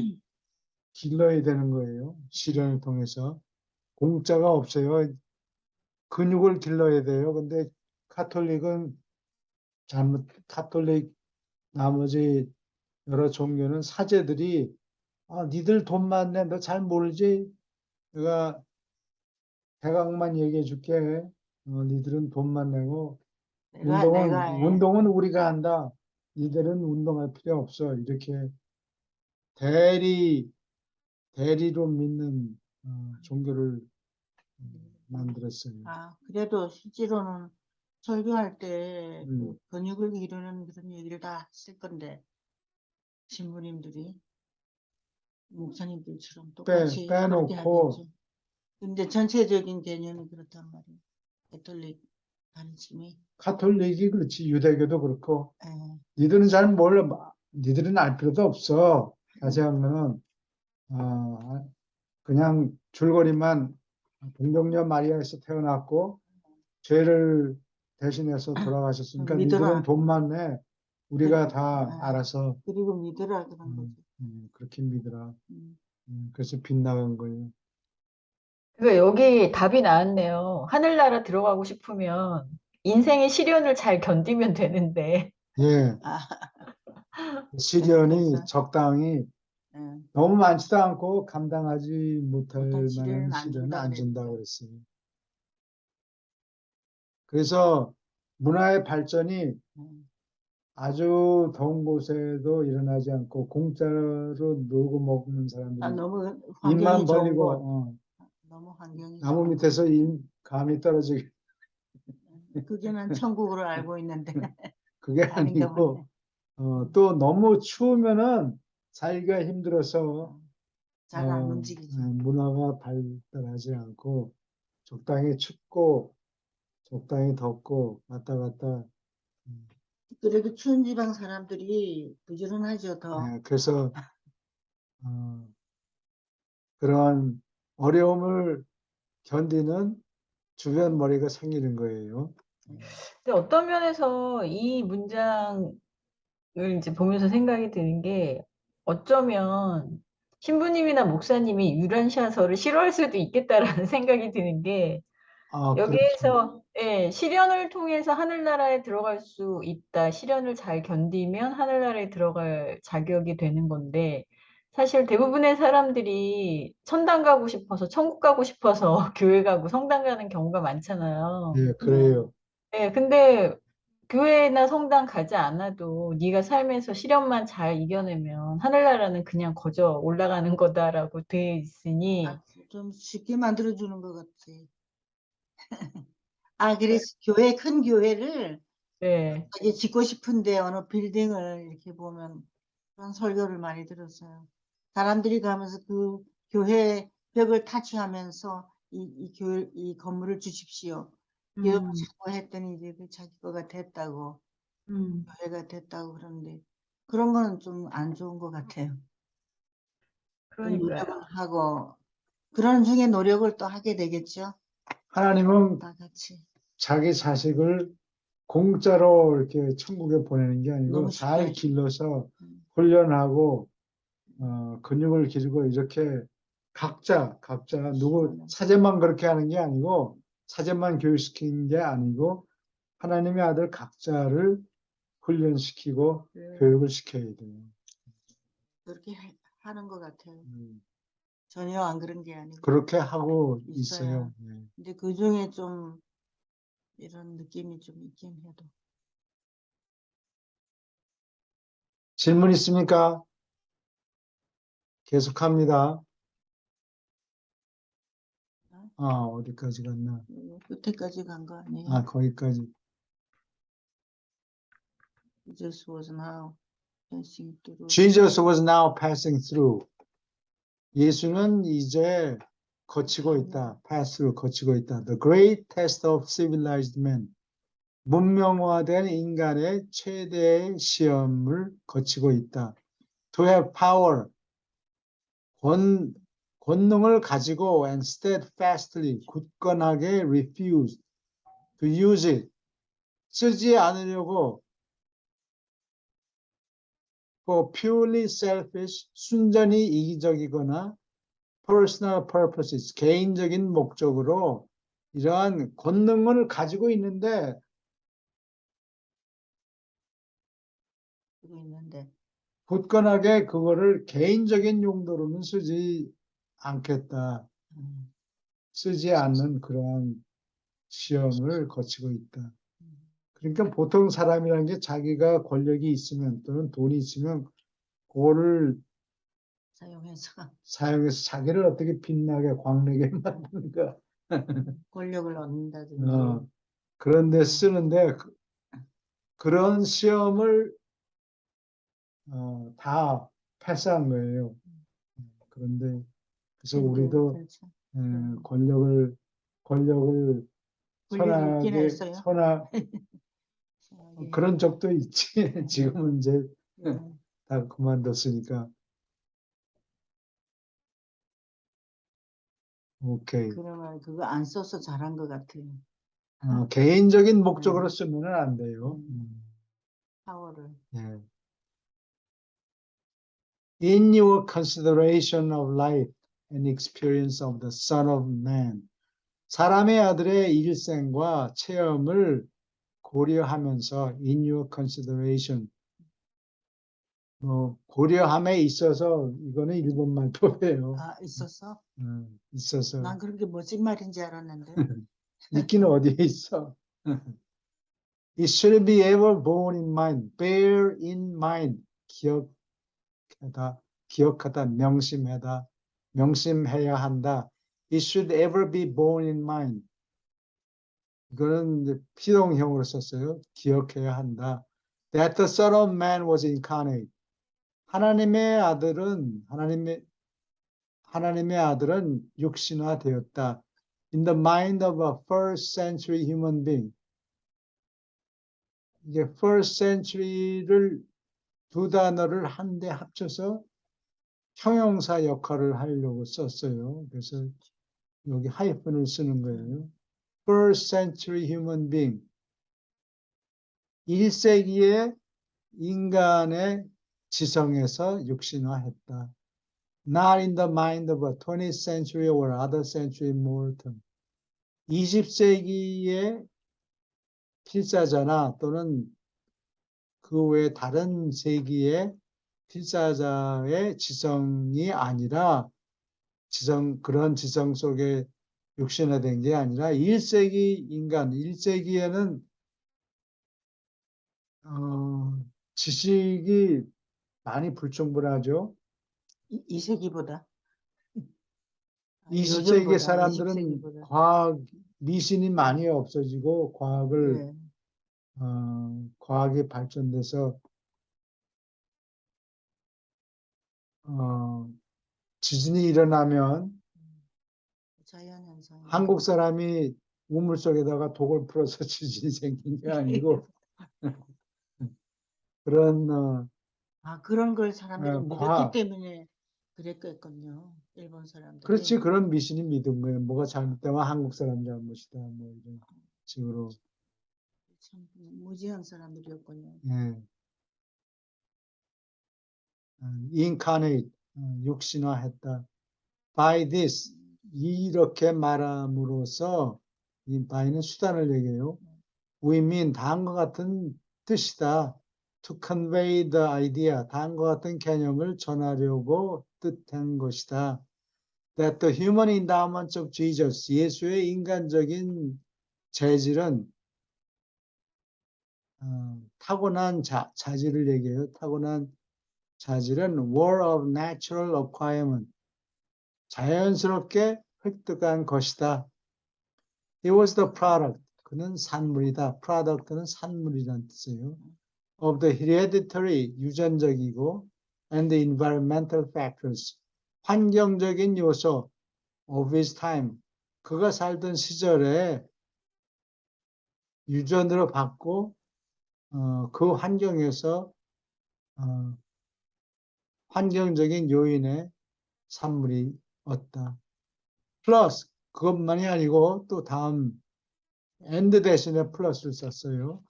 길러야 되는 거예요. 시련을 통해서 공짜가 없어요. 근육을 길러야 돼요. 근데 카톨릭은 카톨릭 나머지 여러 종교는 사제들이 니들 돈 많네. 너 잘 모르지? 내가 대강만 얘기해 줄게. 니들은 돈만 내고 운동은 우리가 한다. 니들은 운동할 필요 없어. 이렇게 대리로 믿는 종교를 만들었어요. 그래도 실제로는 설교할 때 그 근육을 기르는 그런 얘기를 다 쓸 건데 신부님들이 목사님들처럼 똑같이 그렇게 빼놓고 하겠죠. 근데 전체적인 개념이 그렇단 말이에요. 가톨릭 가르침이. 카톨릭이 그렇지. 유대교도 그렇고. 예. 니들은 잘 몰라. 니들은 알 필요도 없어. 자세한 거는 그냥 줄거리만 동정녀 마리아에서 태어났고 죄를 대신해서 돌아가셨으니까 믿어라. 니들은 돈만 내. 우리가 다 알아서 그리고 믿으라 그런 거죠. 그렇게 믿으라. 그래서 빗나간 거예요. 그러니까 여기 답이 나왔네요. 하늘나라 들어가고 싶으면 인생의 시련을 잘 견디면 되는데. 예. 시련이 그래서, 적당히 너무 많지도 않고 감당하지 못할 만한 시련은 안 준다고 그랬어요. 그래서 문화의 발전이 아주 더운 곳에도 일어나지 않고 공짜로 놀고 먹는 사람들이 너무 입만 환경이 좋은 벌리고 곳. 너무 환경이 나무 좋은 밑에서 감이 떨어지게 곳. 그게 난 천국으로 알고 있는데. 그게 아닌가 아니고 보네. 또 너무 추우면은 살기가 힘들어서 잘 안 움직이죠. 문화가 발달하지 않고 적당히 춥고 적당히 덥고 왔다 갔다. 그래도 추운 지방 사람들이 부지런하죠, 더. 그래서 그런 어려움을 견디는 주변 머리가 생기는 거예요. 근데 어떤 면에서 이 문장을 이제 보면서 생각이 드는 게 어쩌면 신부님이나 목사님이 유란샤서를 싫어할 수도 있겠다라는 생각이 드는 게 그렇죠. 여기에서 시련을 통해서 하늘나라에 들어갈 수 있다. 시련을 잘 견디면 하늘나라에 들어갈 자격이 되는 건데 사실 대부분의 사람들이 천당 가고 싶어서 천국 가고 싶어서 교회 가고 성당 가는 경우가 많잖아요. 예, 그래요. 근데 교회나 성당 가지 않아도 네가 삶에서 시련만 잘 이겨내면 하늘나라는 그냥 거저 올라가는 거다라고 돼 있으니 좀 쉽게 만들어주는 것 같아. 그래서 큰 교회를 네. 자기 짓고 싶은데 어느 빌딩을 이렇게 보면 그런 설교를 많이 들었어요. 사람들이 가면서 그 교회 벽을 타치하면서 이 건물을 주십시오. 기업을 자꾸 했더니 이제 그 자기 거가 됐다고, 교회가 됐다고 그러는데 그런 거는 좀 안 좋은 것 같아요. 좀 그러니까요. 노력을 하고 그런 중에 노력을 또 하게 되겠죠. 하나님은 다 같이. 자기 자식을 공짜로 이렇게 천국에 보내는 게 아니고 너무 잘 쉽게 길러서 음. 훈련하고 근육을 기르고 이렇게 각자 누구 사제만 그렇게 하는 게 아니고 사제만 교육시키는 게 아니고 하나님의 아들 각자를 훈련시키고 교육을 시켜야 돼요. 그렇게 하는 것 같아요. 음, 전혀 안 그런 게 아니고. 그렇게 하고 있어요. 있어요. 네. 근데 그 중에 좀 이런 느낌이 좀 있긴 해도. 질문 있습니까? 계속합니다. 어디까지 갔나? 끝에까지 간 거 아니에요? 거기까지. Jesus was now passing through. Jesus was now passing through. 예수는 이제 거치고 있다. pass through, 거치고 있다. The great test of civilized man. 문명화된 인간의 최대의 시험을 거치고 있다. To have power. 권능을 가지고 and steadfastly, 굳건하게 refuse. To use it. 쓰지 않으려고 for purely selfish, 순전히 이기적이거나 personal purposes, 개인적인 목적으로 이러한 권능을 가지고 있는데 쓰고 있는데 굳건하게 그거를 개인적인 용도로는 쓰지 않겠다. 쓰지 않는 그러한 시험을 거치고 있다. 그러니까 보통 사람이라는 게 자기가 권력이 있으면 또는 돈이 있으면 그거를 사용해서 자기를 어떻게 빛나게 광나게 만드는가. 권력을 얻는다든지. 그런데 쓰는데 그런 시험을 다 패스한 거예요. 그런데 그래서 우리도 그렇죠. 권력을 권력이 있긴 선하게 했어요. 그런 적도 있지. 지금은 이제 네. 다 그만뒀으니까. 오케이. 그러면 그거 안 써서 잘한 것 같아요. 개인적인 목적으로 쓰면 안 돼요. 파워를. 예. In your consideration of life and experience of the Son of Man. 사람의 아들의 일생과 체험을 고려하면서 in your consideration. 고려함에 있어서 이거는 일본 말법이에요. 있었어? 있어서. 난 그런 게 멋진 말인지 알았는데. 있기는 어디에 있어? It should be ever borne in mind, bear in mind. 기억하다, 명심해야 한다. It should ever be borne in mind. 이거는 이제 피동형으로 썼어요. 기억해야 한다. That the Son of Man was incarnate. 하나님의 아들은 육신화되었다. In the mind of a first century human being. 이게 first century를 두 단어를 한데 합쳐서 형용사 역할을 하려고 썼어요. 그래서 여기 하이픈을 쓰는 거예요. First century human being. 1세기의 인간의 지성에서 육신화했다. Not in the mind of a 20th century or other century mortal. 20세기의 필사자나 또는 그 외 다른 세기의 필사자의 지성이 아니라 그런 지성 속에 육신화된 게 아니라 1세기 인간, 1세기에는 지식이 많이 불충분하죠. 2세기보다 20세기 요즘보다 사람들은 20세기보다. 과학, 미신이 많이 없어지고 과학을, 네. 과학이 발전돼서, 지진이 일어나면 자연현상. 한국 사람이 우물 속에다가 독을 풀어서 지진이 생긴 게 아니고 그런 그런 걸 사람들이 믿었기 과학, 때문에 그랬겠군요. 일본 사람들이. 그렇지, 그런 미신이 믿은 거예요. 뭐가 잘못되면 한국 사람 잘못이다, 뭐 이런 식으로. 참 무지한 사람들이었군요. 예. incarnate, 육신화했다. By this, 이렇게 말함으로써, 이 by는 수단을 얘기해요. We mean 다음과 같은 뜻이다. To convey the idea, 다음과 같은 개념을 전하려고 뜻한 것이다. That the human endowments of Jesus, 예수의 인간적인 재질은 타고난 자질을 얘기해요. 타고난 자질은 were of natural acquirement, 자연스럽게 획득한 것이다. He was the product, 그는 산물이다. product는 산물이라는 뜻이에요. of the hereditary, 유전적이고 and the environmental factors, 환경적인 요소 of his time, 그가 살던 시절에 유전으로 받고 그 환경에서 환경적인 요인의 산물이 얻다. 플러스 그것만이 아니고 또 다음 and 대신에 플러스를 썼어요.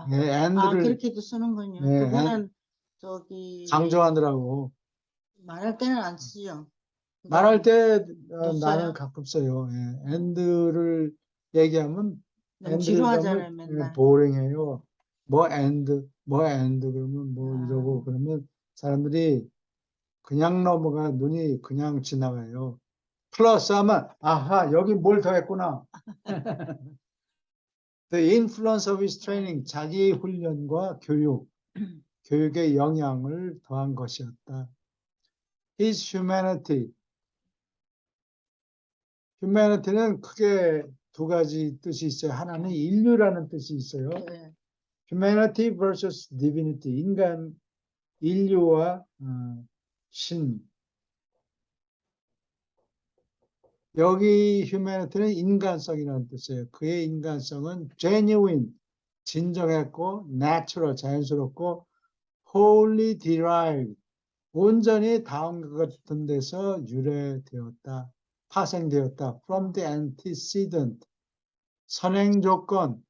네, and를 그렇게도 쓰는군요. 네, 그거는 저기 강조하느라고. 말할 때는 안 쓰죠. 말할 때 써요? 나는 가끔 써요. 예, and를 얘기하면 너무 and를 지루하잖아요, 하면 맨날. 보ring해요. 뭐 and 그러면 뭐 이러고 그러면 사람들이 그냥 넘어가, 눈이 그냥 지나가요. 플러스 하면 아하, 여기 뭘 더했구나. The influence of his training, 자기 훈련과 교육의 영향을 더한 것이었다. His humanity, humanity는 크게 두 가지 뜻이 있어요. 하나는 인류라는 뜻이 있어요. 네. Humanity versus divinity, 인류와 신. 여기 humanity는 인간성이라는 뜻이에요. 그의 인간성은 genuine, 진정했고, natural, 자연스럽고, wholly derived, 온전히 다음과 같은 데서 유래되었다, 파생되었다. From the antecedent, 선행 조건,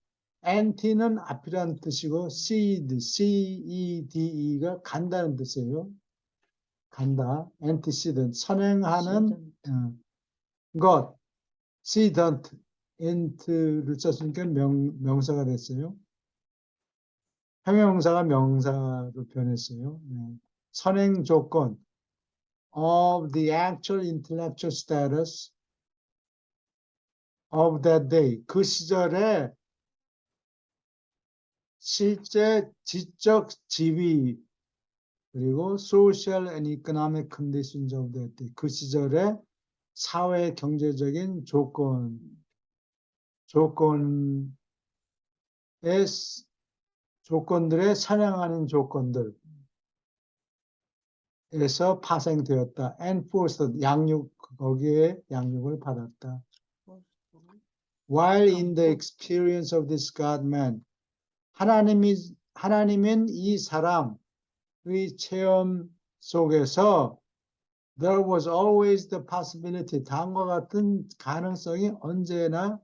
ante는 앞이라는 뜻이고, cede가 간다는 뜻이에요. 간다, antecedent, 선행하는 것, sedent, ant를 썼으니까 명사가 됐어요. 형용사가 명사로 변했어요. 선행 조건 of the actual intellectual status of that day. 그 시절에 실제 지적 지위 그리고 social and economic conditions of that day. 그 시절에 사회 경제적인 조건들에 선행하는 조건들에서 파생되었다. enforced, 거기에 양육을 받았다. While in the experience of this God-man, 하나님인 이 사람의 체험 속에서 there was always the possibility, 다음과 같은 가능성이 언제나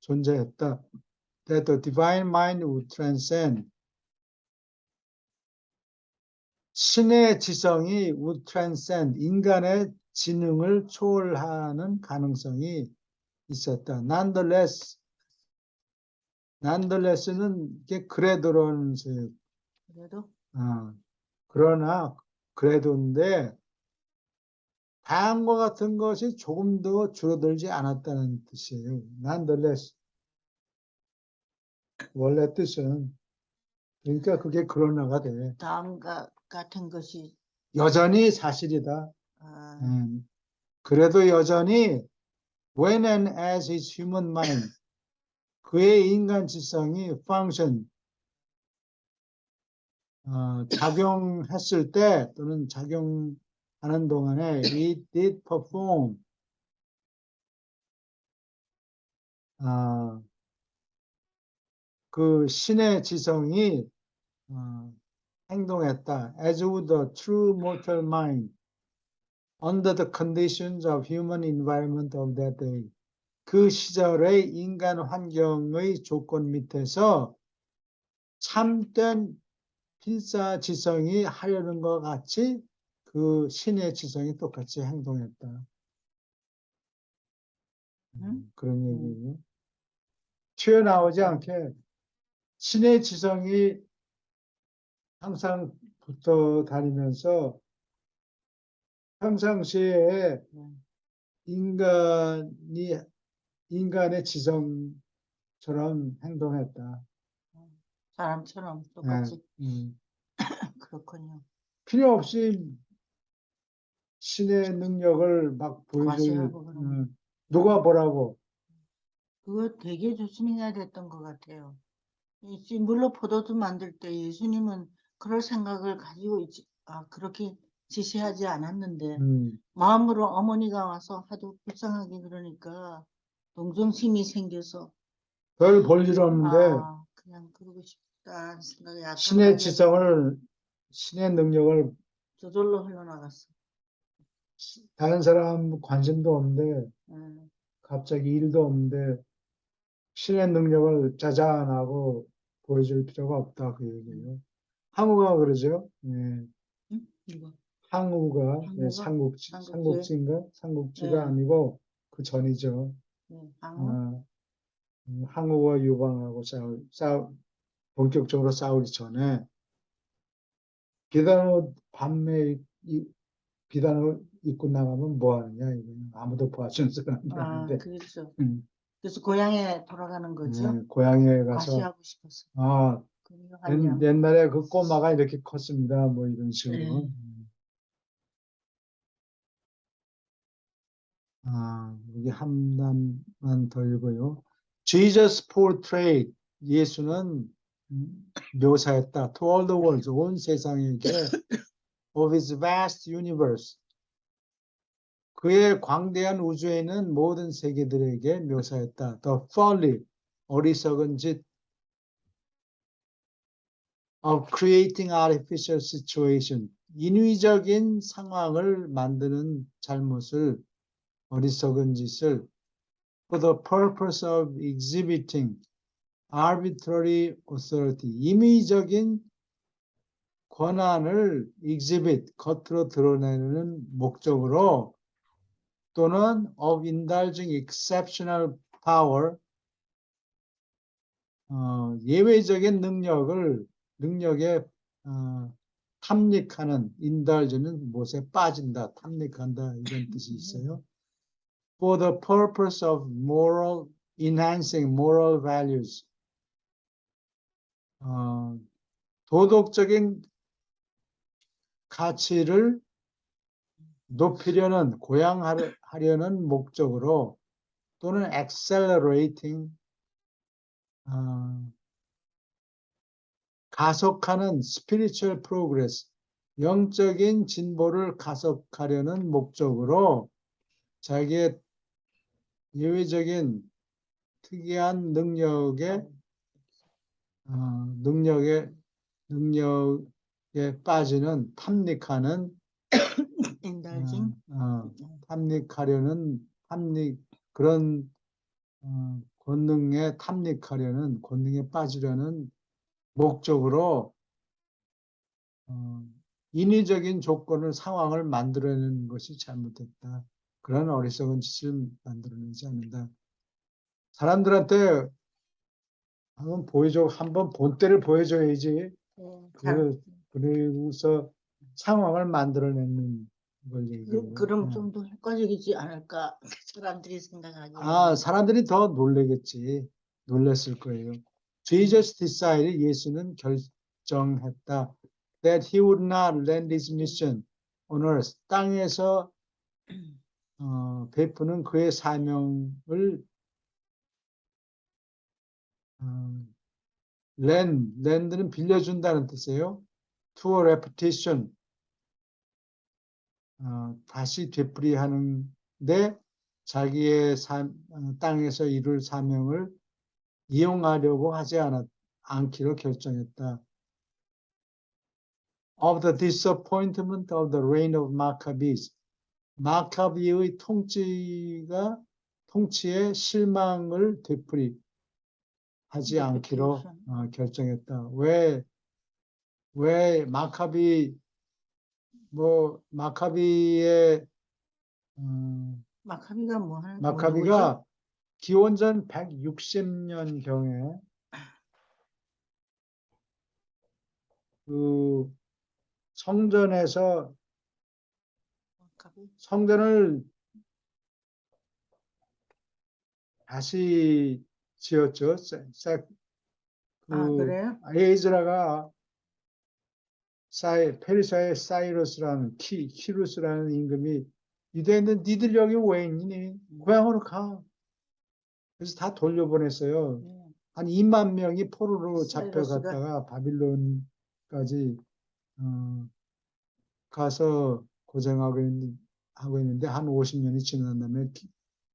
존재했다. That the divine mind would transcend, 신의 지성이 would transcend, 인간의 지능을 초월하는 가능성이 있었다. nonetheless는 이게 그래도라는 소리. 그래도 그러나 그래도인데 다음과 같은 것이 조금 더 줄어들지 않았다는 뜻이에요. nonetheless 원래 뜻은. 그러니까 그게 그런화가 돼. 다음과 같은 것이 여전히 사실이다. 아, 그래도 여전히 when and as his human mind, 그의 인간 지성이 function, 작용했을 때 또는 작용하는 동안에 it did perform, 그 신의 지성이 행동했다. As would a true mortal mind under the conditions of human environment of that day. 그 시절의 인간 환경의 조건 밑에서 참된 필사 지성이 하려는 것 같이 그 신의 지성이 똑같이 행동했다. 그런 얘기예요. 튀어나오지 않게 신의 지성이 항상 붙어 다니면서 평상시에 인간의 지성처럼 행동했다. 사람처럼 똑같이 네. 그렇군요. 필요 없이 신의 능력을 막 보여줄, 과시하고 그러면. 누가 보라고. 그거 되게 조심해야 됐던 것 같아요. 이 물로 포도주 만들 때 예수님은 그럴 생각을 가지고 있지, 그렇게 지시하지 않았는데 마음으로 어머니가 와서 하도 불쌍하게 그러니까 동정심이 생겨서 별 볼 일 없는데 그냥 그러고 싶다는 생각이 약간 신의 가져서 지성을, 신의 능력을 저절로 흘러나갔어. 다른 사람 관심도 없는데 음, 갑자기 일도 없는데 신의 능력을 자자하고 보여줄 필요가 없다 그 얘기예요. 항우가 그러죠. 예. 이거. 항우가 항우가? 삼국지, 삼국지? 삼국지인가? 삼국지가 네. 아니고 그 전이죠. 방어? 항우와 유방하고 본격적으로 싸우기 전에 비단옷 밤에 비단옷 입고 나가면 뭐 하느냐 이거는 아무도 봐주는 사람이 아닌데. 그렇죠. 음. 그래서 고향에 돌아가는 거죠. 고향에 가서 과시하고 싶어서. 그러면 옛날에 그 꼬마가 이렇게 컸습니다. 뭐 이런 식으로. 네. 여기 한 단만 더 읽어요. Jesus portrayed, 예수는 묘사했다. To all the world, 온 세상에게 of his vast universe, 그의 광대한 우주에 있는 모든 세계들에게 묘사했다. The folly, 어리석은 짓 of creating artificial situation, 인위적인 상황을 만드는 잘못을, 어리석은 짓을 for the purpose of exhibiting arbitrary authority, 임의적인 권한을 exhibit, 겉으로 드러내는 목적으로 또는 of indulging exceptional power, 예외적인 능력에 탐닉하는, indulge는 무엇에 빠진다, 탐닉한다 이런 뜻이 있어요. For the purpose of enhancing moral values, 도덕적인 가치를 높이려는, 고양하려는 목적으로 또는 accelerating, 가속하는 spiritual progress, 영적인 진보를 가속하려는 목적으로 자기의 예외적인 특이한 능력에 빠지는, 탐닉하는, indulging. 그런 권능에 빠지려는 목적으로 인위적인 상황을 만들어내는 것이 잘못됐다. 그런 어리석은 짓을 만들어내지 않는다. 사람들한테 한번 본때를 보여줘야지. 그리고서 상황을 만들어내는 걸 얘기해요. 그럼 좀 더 효과적이지 않을까 사람들이 생각하기에. 사람들이 더 놀랬을 거예요. Jesus decided, 예수는 결정했다. That he would not land his mission on earth. 땅에서 베푸는 그의 사명을 land는 빌려준다는 뜻이에요. To a repetition. 다시 되풀이하는데 자기의 땅에서 이룰 사명을 이용하려고 하지 않기로 결정했다. Of the disappointment of the reign of Maccabees. 마카비의 통치의 실망을 되풀이하지 않기로 결정했다. 왜 마카비의 마카비가 뭐 하는 마카비가 기원전 160년경에 그 성전에서 마카비? 성전을 다시 지었죠. 그래요? 에즈라가 페르시아의 사이러스라는 키루스라는 임금이 유대인들 니들 여기 왜 있니? 고향으로 가. 그래서 다 돌려보냈어요. 한 2만 명이 포로로 잡혀갔다가 바빌론까지 가서 고생하고 있는데 한 50년이 지난 다음에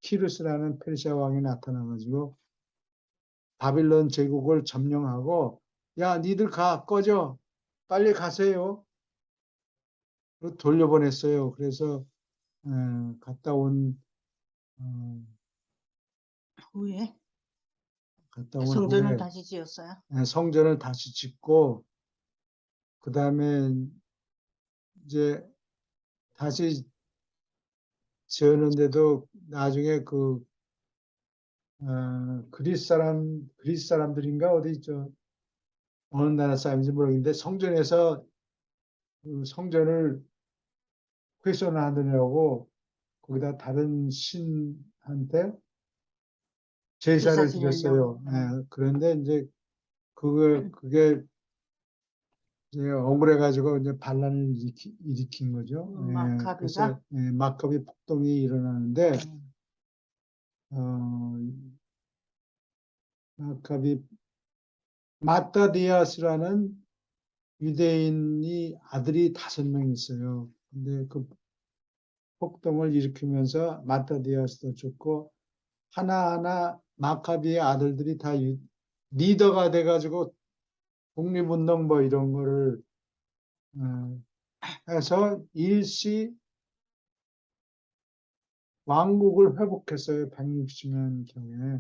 키루스라는 페르시아 왕이 나타나가지고 바빌론 제국을 점령하고 야 니들 꺼져 빨리 가세요. 돌려보냈어요. 그래서 갔다 온 후에 후에 성전을 다시 지었어요. 성전을 다시 짓고 그 다음에 이제 다시 지었는데도 나중에 그리스 사람들인가 어디 있죠? 어느 나라 사람인지 모르겠는데 성전에서 그 성전을 훼손하느냐고 거기다 다른 신한테 제사를 제사 드렸어요. 지내려고. 그런데 이제 그게 이제 억울해가지고 이제 반란을 일으킨 거죠. 마카비가? 그래서 마카비 폭동이 일어나는데 마카비 마타디아스라는 유대인이 아들이 5명 있어요. 근데 그 폭동을 일으키면서 마타디아스도 죽고 하나하나 마카비의 아들들이 다 리더가 돼가지고 독립운동 뭐 이런 거를 해서 일시 왕국을 회복했어요. 160년 경에.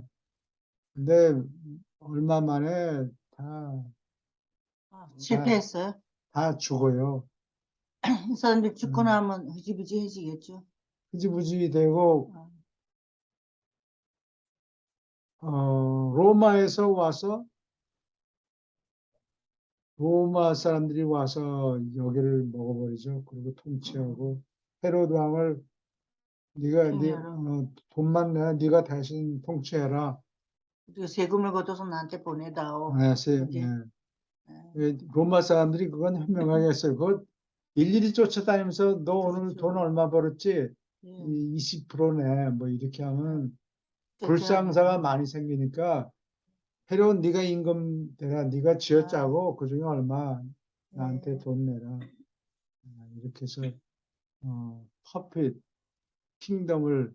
근데 얼마 만에 실패했어요. 다 죽어요. 이 사람들 죽고 나면 흐지부지해지겠죠. 흐지부지 되고 로마에서 와서 로마 사람들이 와서 여기를 먹어버리죠. 그리고 통치하고 헤로드 왕을 네가 돈만 내야 네가 대신 통치해라. 우리가 세금을 걷어서 나한테 보내다오. 로마 사람들이 그건 현명하게 했어요. 그거 일일이 쫓아다니면서 너 오늘 돈 얼마 벌었지? 20% 내. 뭐 이렇게 하면 불상사가 많이 생기니까 헤롯 네가 임금 대라. 네가 쥐어짜고 그중에 얼마 나한테 돈 내라. 이렇게 해서 퍼핏 킹덤을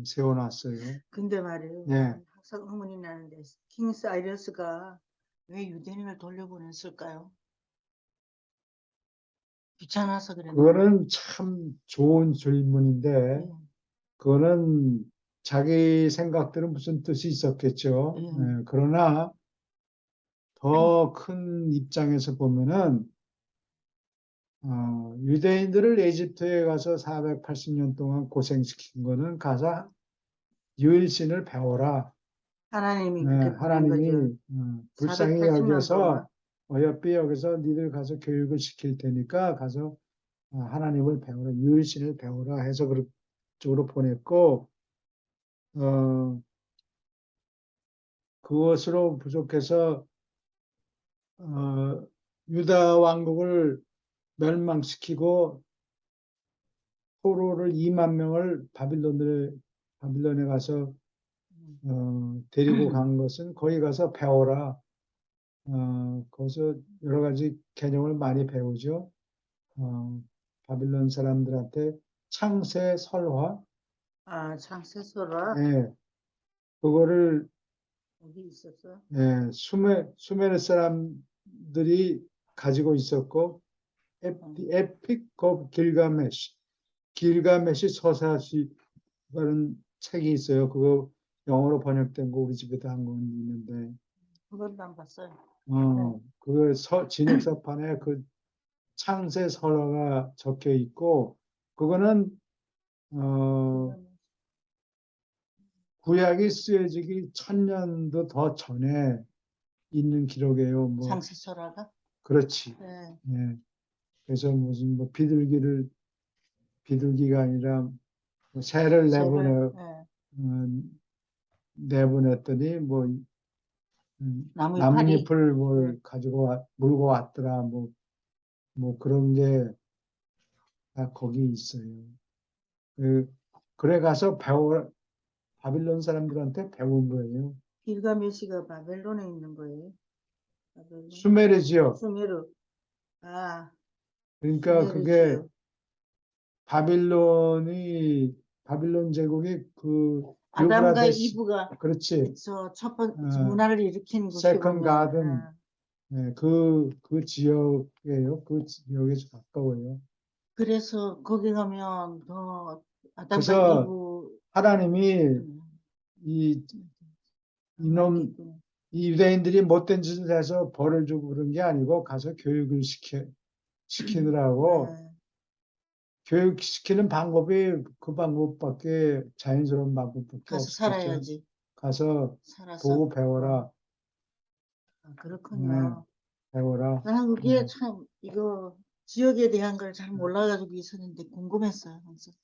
세워놨어요. 근데 말이에요. 항상 의문이 나는데 킹 사이러스가 왜 유대인을 돌려보냈을까요? 귀찮아서 그랬나? 그거는 참 좋은 질문인데 그거는 자기 생각들은 무슨 뜻이 있었겠죠. 그러나 더 큰 입장에서 보면은 유대인들을 에집트에 가서 480년 동안 고생시킨 거는 가서 유일신을 배워라. 하나님이 그렇게 보낸 하나님이 거죠. 불쌍히 480년 여겨서 동안. 어여삐 여기서 니들 가서 교육을 시킬 테니까 가서 하나님을 배워라, 유일신을 배워라 해서 그쪽으로 보냈고 그것으로 부족해서 유다 왕국을 멸망시키고 포로를 2만 명을 바빌론에 가서 데리고 간 것은 거기 가서 배워라. 거기서 여러 가지 개념을 많이 배우죠. 바빌론 사람들한테 창세 설화, 아, 창세소라 예, 그거를 여기 있었어. 예, 수메르 사람들이 가지고 있었고, 에픽 오브 길가메시 서사시라는 책이 있어요. 그거 영어로 번역된 거 우리 집에도 한 권 있는데, 그건 안 봤어요. 그 진흙사판에 그 창세 설화가 적혀 있고, 그거는 구약이 쓰여지기 1000년도 더 전에 있는 기록이에요. 뭐 창세소라가? 그렇지. 네. 예. 그래서 무슨 뭐 비둘기가 아니라 뭐 새를 네. 내보냈더니 뭐 나무이파리. 나뭇잎을 뭘 네. 물고 왔더라. 뭐 그런 게 다 거기 있어요. 그래 가서 바빌론 사람들한테 배운 거예요. 길가메시가 바벨론에 있는 거예요. 바벨론. 수메르지요. 수메르. 아, 그러니까 그게 수메르지요. 바빌론 제국이 그 아담과 유브라데스, 이브가 그렇지. 첫 번째 어, 문화를 일으킨 곳이 세컨 보면 가든, 네, 그 지역이에요. 그 지역에서 가까워요. 그래서 거기 가면 더 아담과 그래서 이브 하나님이 음, 이 많이 이놈 있구나. 이 유대인들이 못된 짓을 해서 벌을 주고 그런 게 아니고 가서 교육을 시키느라고 네. 교육시키는 방법이 그 방법밖에 자연스러운 방법밖에 가서 없었죠. 살아야지. 가서 살아서. 보고 배워라. 그렇군요. 배워라. 나는 그게 참 이거 지역에 대한 걸 잘 몰라가지고 있었는데 궁금했어요. 항상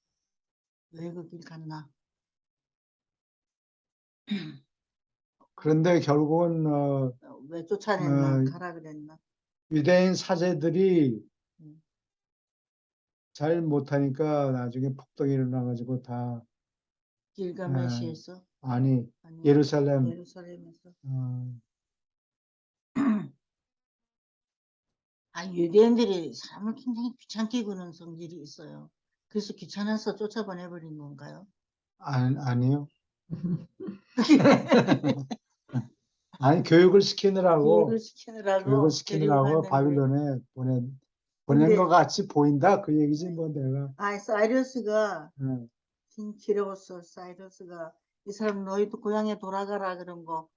왜 거길 갔나. 그런데 결국은 왜 쫓아냈나. 어, 가라 그랬나. 유대인 사제들이 음. 잘 못하니까 나중에 폭동이 일어나가지고 다 길가메시에서 아니 아니 예루살렘 예루살렘에서 어, 유대인들이 사람을 굉장히 귀찮게 구는 성질이 있어요. 그래서 귀찮아서 쫓아보내버린 건가요? 아니요. 아니 교육을 교육을 시키느라고 시키느라고 데리고 갔는데 바빌론에 보낸 것 근데 같이 보인다 그 얘기지 뭐 내가 사이러스가 어, 킹 키르고스 사이러스가 이 사람 너희도 고향에 돌아가라 그런 거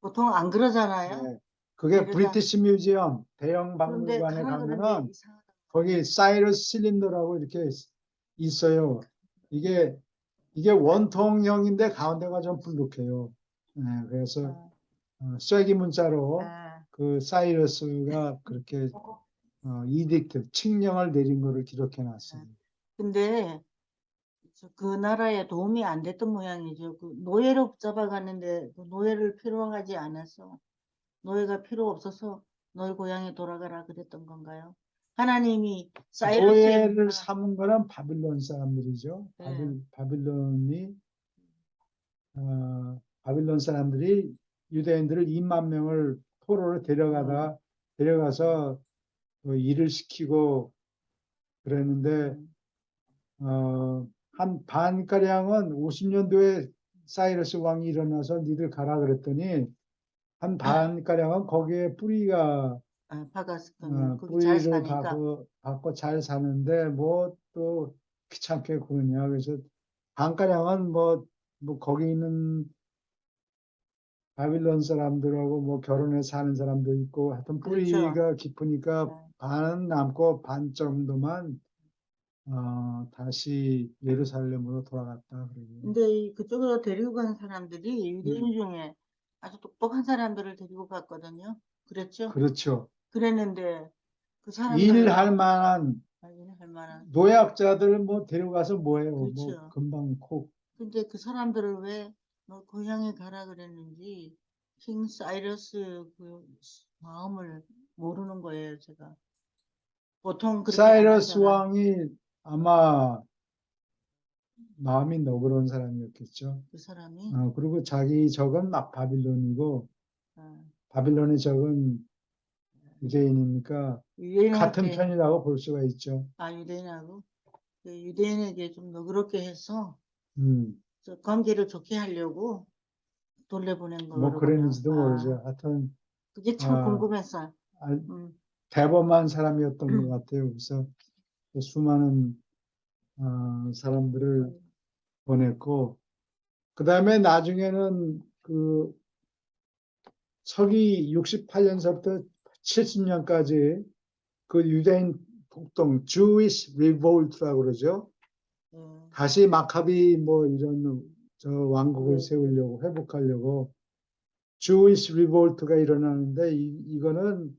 보통 안 그러잖아요. 네. 그게 데려다 브리티시 뮤지엄 대형 그런데 박물관에 가라 그런데 가면은 이상하다. 거기 사이러스 실린더라고 이렇게 있어요. 이게 원통형인데 가운데가 좀 불룩해요. 네, 그래서 쐐기 문자로 아, 그 사이러스가 그렇게 이딕트 칙령을 내린 거를 기록해 놨어요. 근데 그 나라에 도움이 안 됐던 모양이죠. 그 노예로 붙잡아갔는데 그 노예를 필요하지 않아서 노예가 필요 없어서 너희 고향에 돌아가라 그랬던 건가요? 하나님이 사이러스의 노예를 삼은 거는 바빌론 사람들이죠. 네. 바빌론 사람들이 유대인들을 2만 명을 포로로 데려가서 그 일을 시키고 그랬는데 한 반가량은 50년도에 사이러스 왕이 일어나서 니들 가라 그랬더니 한 반가량은 거기에 박았으면 거기 잘 뿌리를 사니까 받고 잘 사는데 뭐 또 귀찮게 그러냐. 그래서 반가량은 뭐 거기 있는 바빌론 사람들하고 뭐 결혼해서 사는 사람도 있고 하여튼 그렇죠. 뿌리가 깊으니까 네. 반은 남고 반 정도만 다시 예루살렘으로 돌아갔다 그러고. 근데 그쪽으로 데리고 간 사람들이 유대인 음, 중에 아주 똑똑한 사람들을 데리고 갔거든요. 그랬죠? 그렇죠. 그랬는데 그 사람들을 일할 만한 발견할 만한 노약자들 뭐 데려가서 뭐해요? 뭐 그렇죠. 금방 근데 그 사람들을 왜 너 고향에 가라 그랬는지 킹 사이러스 그 마음을 모르는 거예요, 제가. 보통 그렇게 안 사이러스 하잖아. 왕이 아마 마음이 너그러운 사람이었겠죠. 그 사람이. 그리고 자기 적은 막 바빌론이고 어, 바빌론의 적은 유대인이니까 같은 유대인한테 편이라고 볼 수가 있죠. 유대인하고 그 유대인에게 좀 너그럽게 해서 음, 저 관계를 좋게 하려고 돌려보낸 뭐 거로구나. 그랬는지도 모르죠. 하여튼 그게 참 아, 궁금했어요. 아, 음. 대범한 사람이었던 것 같아요. 그래서 수많은 사람들을 보냈고 그 다음에 나중에는 그 서기 68년서부터 70년까지 그 유대인 폭동, Jewish Revolt라고 그러죠. 예. 다시 마카비 뭐 이런 저 왕국을 네. 세우려고 회복하려고 Jewish Revolt가 일어나는데 이거는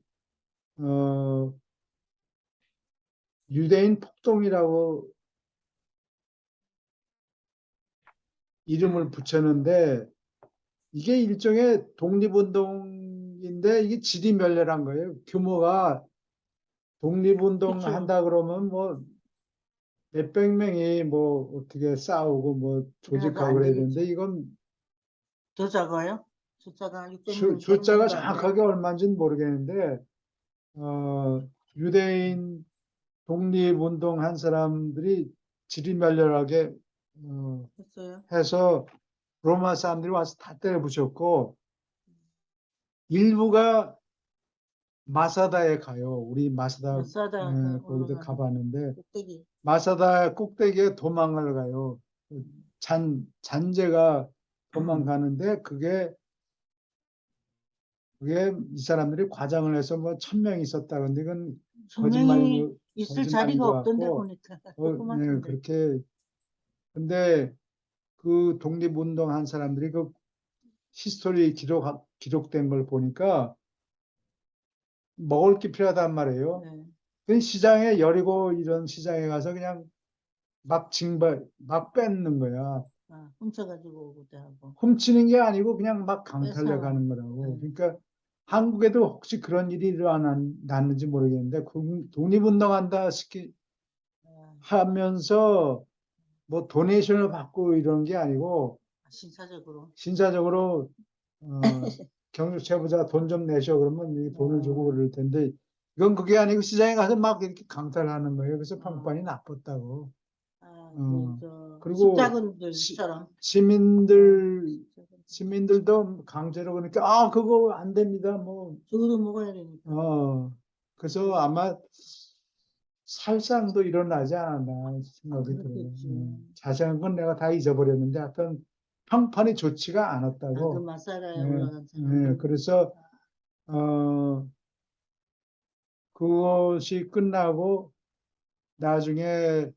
유대인 폭동이라고 이름을 붙였는데 이게 일종의 독립운동인데 이게 지리멸렬한 거예요. 규모가 독립운동 그쵸. 한다 그러면 뭐 몇백 명이 뭐 어떻게 싸우고 뭐 그래도 조직하고 안 그래야 되겠죠. 되는데 이건 더 작아요? 숫자가 600명, 숫자가 1000명도 안 돼. 정확하게 얼마인지는 모르겠는데 유대인 독립운동한 사람들이 지리멸렬하게 했어요. 해서 로마 사람들이 와서 다 때려 부셨고 일부가 마사다에 가요. 우리 마사다 마사다 그 거기도 올라가는 가봤는데 꼭대기. 마사다 꼭대기에 도망을 가요. 잔재가 도망가는데 그게 이 사람들이 과장을 해서 뭐 1000명 있었다. 근데 이건 분명히 있을 거짓말인 자리가 것 없던데 같고, 보니까 네, 조그맣던데. 그렇게. 근데 그 독립운동 한 사람들이 그 히스토리 기록된 걸 보니까 먹을 게 필요하단 말이에요. 네. 그 시장에 여리고 이런 시장에 가서 그냥 막 뺏는 거야. 훔쳐가지고 오고도 하고. 훔치는 게 아니고 그냥 막 강탈해 뺏어와. 가는 거라고. 네. 그러니까 한국에도 혹시 그런 일이 일어났는지 모르겠는데 독립운동한다 아, 하면서 뭐 도네이션을 받고 이런 게 아니고 신사적으로. 신사적으로 경주체부자 돈 좀 내셔 그러면 이 돈을 주고 어, 그럴 텐데 이건 그게 아니고 시장에 가서 막 이렇게 강탈하는 거예요. 그래서 평판이 어, 나빴다고. 그, 어, 저, 그리고 십자군들처럼. 네, 십자군. 시민들도 강제로 그러니까 그거 안 됩니다. 뭐 죽어도 먹어야 되니까. 그래서 아마 살상도 일어나지 않았나 생각이 들어요. 그렇겠지. 자세한 건 내가 다 잊어버렸는데 하여튼 평판이 좋지가 그 않았다고. 마사라에 예, 올라간 사람들. 그래서 어, 그것이 끝나고 나중에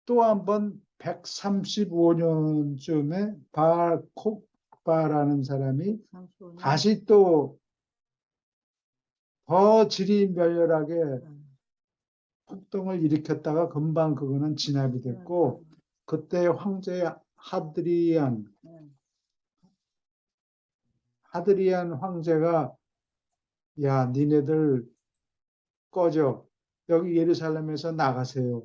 또 한 번 135년쯤에 발 콕바라는 사람이 35년. 다시 또 더 지리멸렬하게 폭동을 일으켰다가 금방 그거는 진압이 됐고 그때 황제 하드리안 황제가 야 니네들 꺼져 여기 예루살렘에서 나가세요.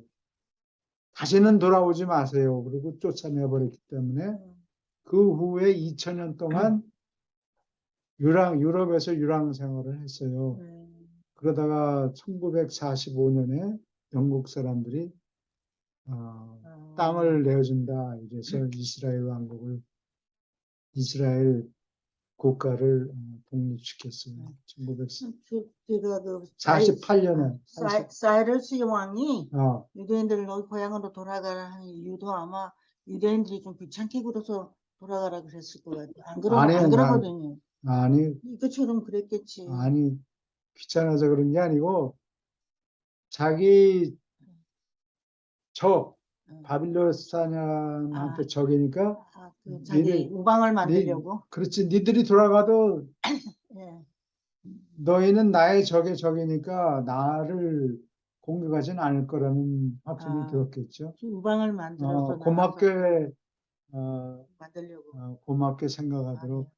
다시는 돌아오지 마세요. 그리고 쫓아내버렸기 때문에 그 후에 2000년 동안 유럽에서 유랑 생활을 했어요. 그러다가 1945년에 영국 사람들이 땅을 내어준다. 이래서 이스라엘 국가를 독립시켰어요. 제가 그 1948년에. 사이러스 왕이 어, 유대인들을 너희 고향으로 돌아가라 하는 이유도 아마 유대인들이 좀 귀찮게 굴어서 돌아가라 그랬을 것 같아요. 안 아니, 그러거든요. 아니, 이것처럼 그랬겠지. 아니, 귀찮아서 그런 게 아니고, 자기 바빌론 사냥한테 적이니까, 자기 우방을 만들려고. 그렇지, 니들이 돌아가도 예. 너희는 나의 적의 적이니까 나를 공격하진 않을 거라는 확신이 들었겠죠. 우방을 만들어서 나가서 고맙게, 어, 만들려고. 고맙게 생각하도록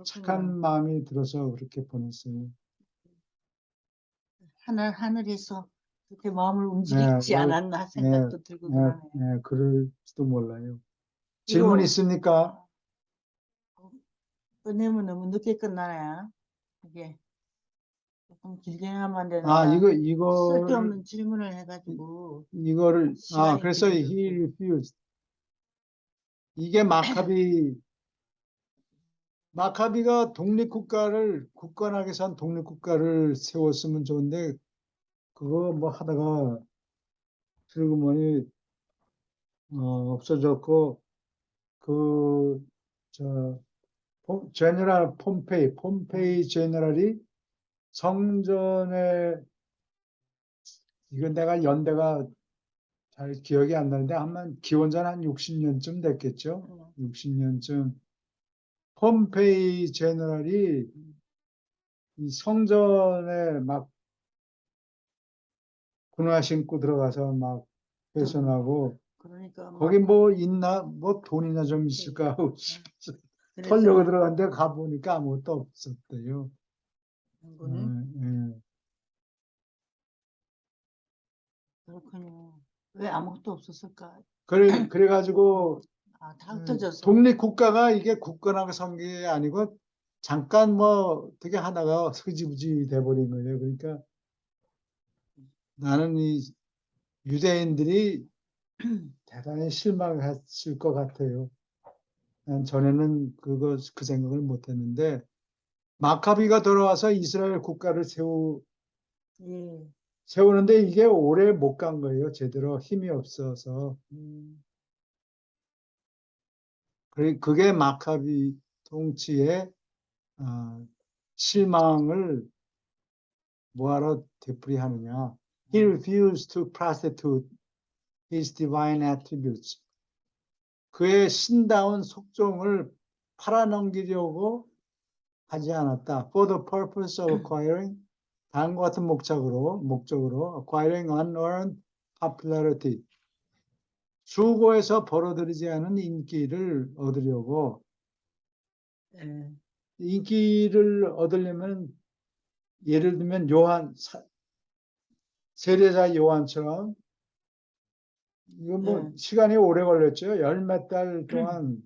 착한 그렇군요. 마음이 들어서 그렇게 보냈어요. 하늘에서 그렇게 마음을 네, 움직이지 않았나 네, 생각도 들고 네, 그러네요. 네, 그럴지도 몰라요. 이거 질문 있습니까? 끝내면 너무 늦게 끝나나요? 이게 조금 길게 하면 안 아, 되나? 이거를, 쓸데없는 질문을 해가지고 시간이 그래서 he 길어졌고. refused. 이게 마카비가 독립국가를, 굳건하게 산 독립국가를 세웠으면 좋은데, 그거 뭐 하다가 슬그머니, 없어졌고, 그, 저, 제너럴 폼페이 제너럴이 성전에, 이건 내가 연대가 잘 기억이 안 나는데, 아마 기원전 한 60년쯤 됐겠죠? 60년쯤. 폼페이 제너럴이 이 성전에 막 군화 신고 들어가서 막 훼손하고, 그러니까 거기 막 뭐 있나, 뭐 돈이나 좀 있을까 하고 싶어서 털려고 그래서 들어갔는데 가보니까 아무것도 없었대요. 연구는 예. 그렇군요. 왜 아무것도 없었을까? 그래가지고 다 흩어져서. 독립국가가 이게 굳건하게 선 게 아니고 잠깐 뭐 어떻게 하다가 흐지부지 돼버린 거예요. 그러니까 나는 이 유대인들이 대단히 실망했을 것 같아요. 난 전에는 그 생각을 못 했는데 마카비가 돌아와서 이스라엘 국가를 예. 세우는데 이게 오래 못 간 거예요. 제대로 힘이 없어서. 그게 마카비 통치의 실망을 뭐하러 되풀이하느냐. He refused to prostitute his divine attributes. 그의 신다운 속종을 팔아넘기려고 하지 않았다. For the purpose of acquiring, 다음과 같은 목적으로 acquiring unearned popularity. 수고해서 벌어들이지 않은 인기를 얻으려고. 예. 인기를 얻으려면 예를 들면 세례자 요한처럼 이거 뭐 예. 시간이 오래 걸렸죠. 열 몇 달 동안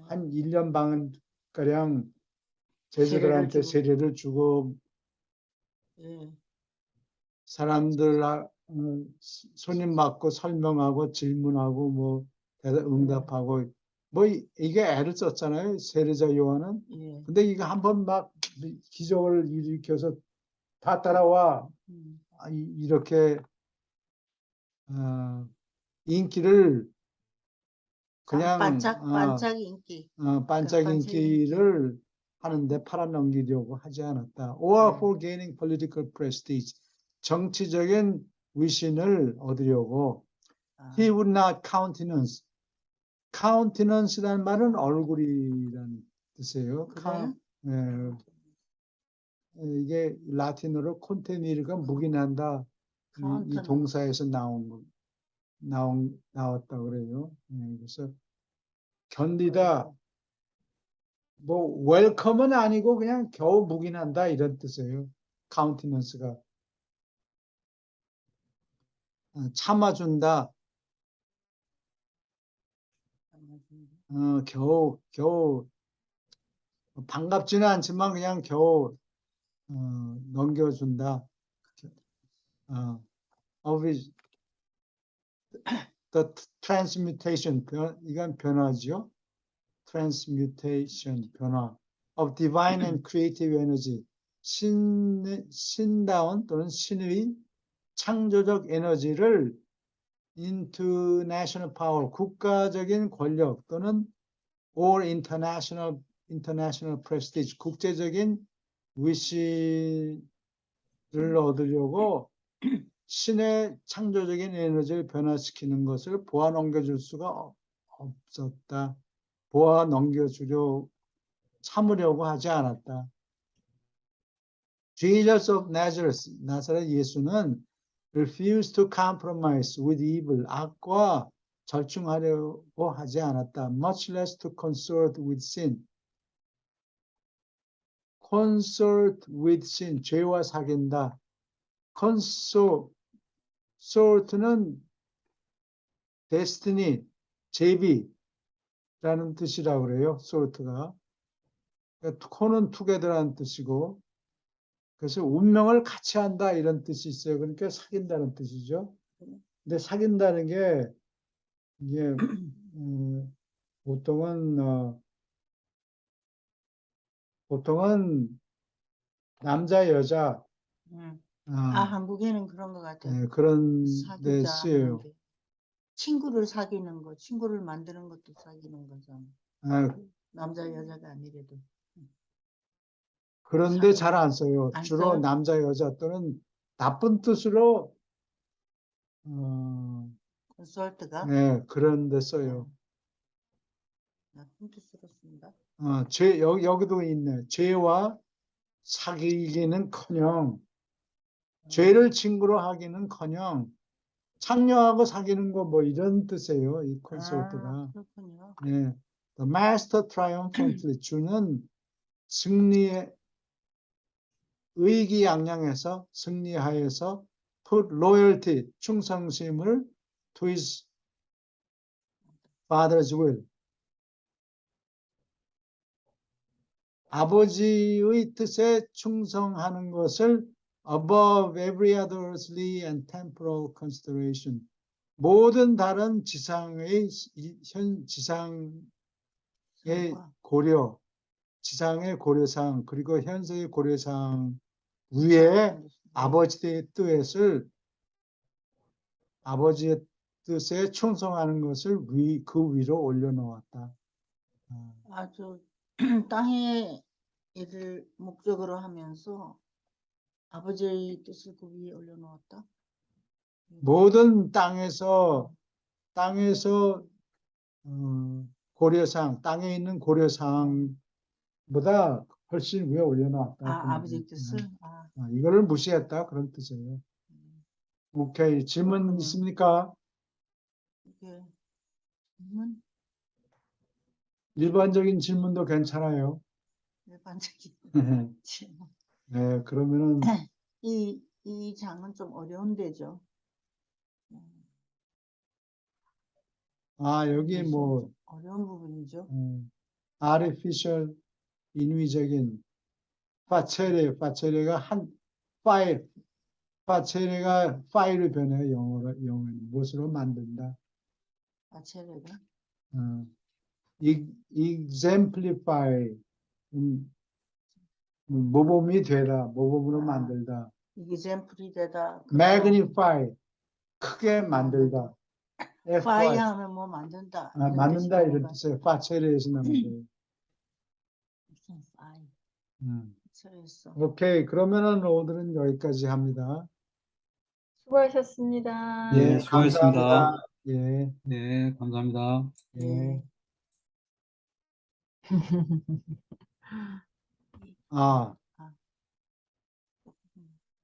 한 1년 반 가량 세례를 제자들한테 주고. 세례를 주고 예. 사람들 손님 맞고 설명하고 질문하고 뭐 응답하고 뭐 이게 애를 썼잖아요. 세례자 요한은. 예. 근데 이거 한번 막 기적을 일으켜서 다 따라와 이렇게 인기를 그냥 반짝 인기. 반짝 반짝 인기. 인기를 하는데 팔아넘기려고 하지 않았다. Or for gaining political prestige. 정치적인 위신을 얻으려고. He would not countenance. countenance라는 말은 얼굴이라는 뜻이에요. 그래요? 이게 라틴어로 콘테니르가 묵인한다. 이 동사에서 나왔다 그래요. 그래서 견디다, 뭐 웰컴은 아니고 그냥 겨우 묵인한다 이런 뜻이에요. countenance가 참아준다. 겨우 반갑지는 않지만 그냥 겨우 넘겨준다. The transmutation, 이건 변화죠. transmutation, 변화 of divine and creative energy, 신다운 또는 신의 창조적 에너지를 into national power, 국가적인 권력 또는 or international prestige, 국제적인 위시를 얻으려고 신의 창조적인 에너지를 변화시키는 것을 보아 넘겨줄 수가 없었다. 보아 참으려고 하지 않았다. Jesus of Nazareth, 나사렛 예수는 refused to compromise with evil, 악과 절충하려고 하지 않았다. Much less to consort with sin. consort with sin, 죄와 사귄다. consort는 destiny, 제비라는 뜻이라고 그래요. sort가. con은 together라는 뜻이고, 그래서 운명을 같이 한다 이런 뜻이 있어요. 그러니까 사귄다는 뜻이죠. 근데 사귄다는 게 이게 보통은 남자 여자 한국에는 그런 것 같아요. 그런 데 사귀자 쓰여요. 하는 게. 친구를 사귀는 거, 친구를 만드는 것도 사귀는 거잖아. 아, 남자 여자가 아니래도. 그런데 잘 안 써요. 안 주로 써요? 남자 여자 또는 나쁜 뜻으로 콘솔트가 그런 데 써요. 나쁜 뜻으로 쓴다. 여기도 있네. 죄와 사귀기는커녕 죄를 친구로 하기는커녕 창녀하고 사귀는 거 뭐 이런 뜻이에요. 이 콘솔트가. 그렇군요. 네. The master triumphantly 주는 승리의 의기양양해서 승리하여서 put loyalty 충성심을 to his father's will 아버지의 뜻에 충성하는 것을 above every other earthly and temporal consideration 모든 다른 지상의 고려 지상의 고려사항 그리고 현세의 고려사항 위에 아버지의 뜻에 충성하는 것을 그 위로 올려놓았다. 아주 땅의 일을 목적으로 하면서 아버지의 뜻을 그 위에 올려놓았다. 모든 땅에서 고려사항 땅에 있는 고려사항보다 훨씬 위에 올려놓았다. 아버지의 뜻을? 이거를 무시했다 그런 뜻이에요. 오케이. 질문 그렇군요. 있습니까? 이게 질문? 일반적인 질문도 괜찮아요. 일반적인 질문. 네, 그러면은 이 장은 좀 어려운 데죠. 여기 뭐 어려운 부분이죠. artificial 인위적인 파체레가 파체레가 파일을 변해요. 영어는 무엇으로 만든다. 파체레가 exemplify 모범이 되다, 모범으로 만들다. example이 되다. magnify 크게 만들다. fy 하면 뭐 만든다. 이런 만든다 뜻이 이런 나오는 뜻이에요. 파체레에서 나온 거예요. 무슨 fy? 파체레에서. 오케이. 그러면은 오늘은 여기까지 합니다. 수고하셨습니다. 예, 수고하셨습니다. 감사합니다. 예. 네, 감사합니다. 예. 예.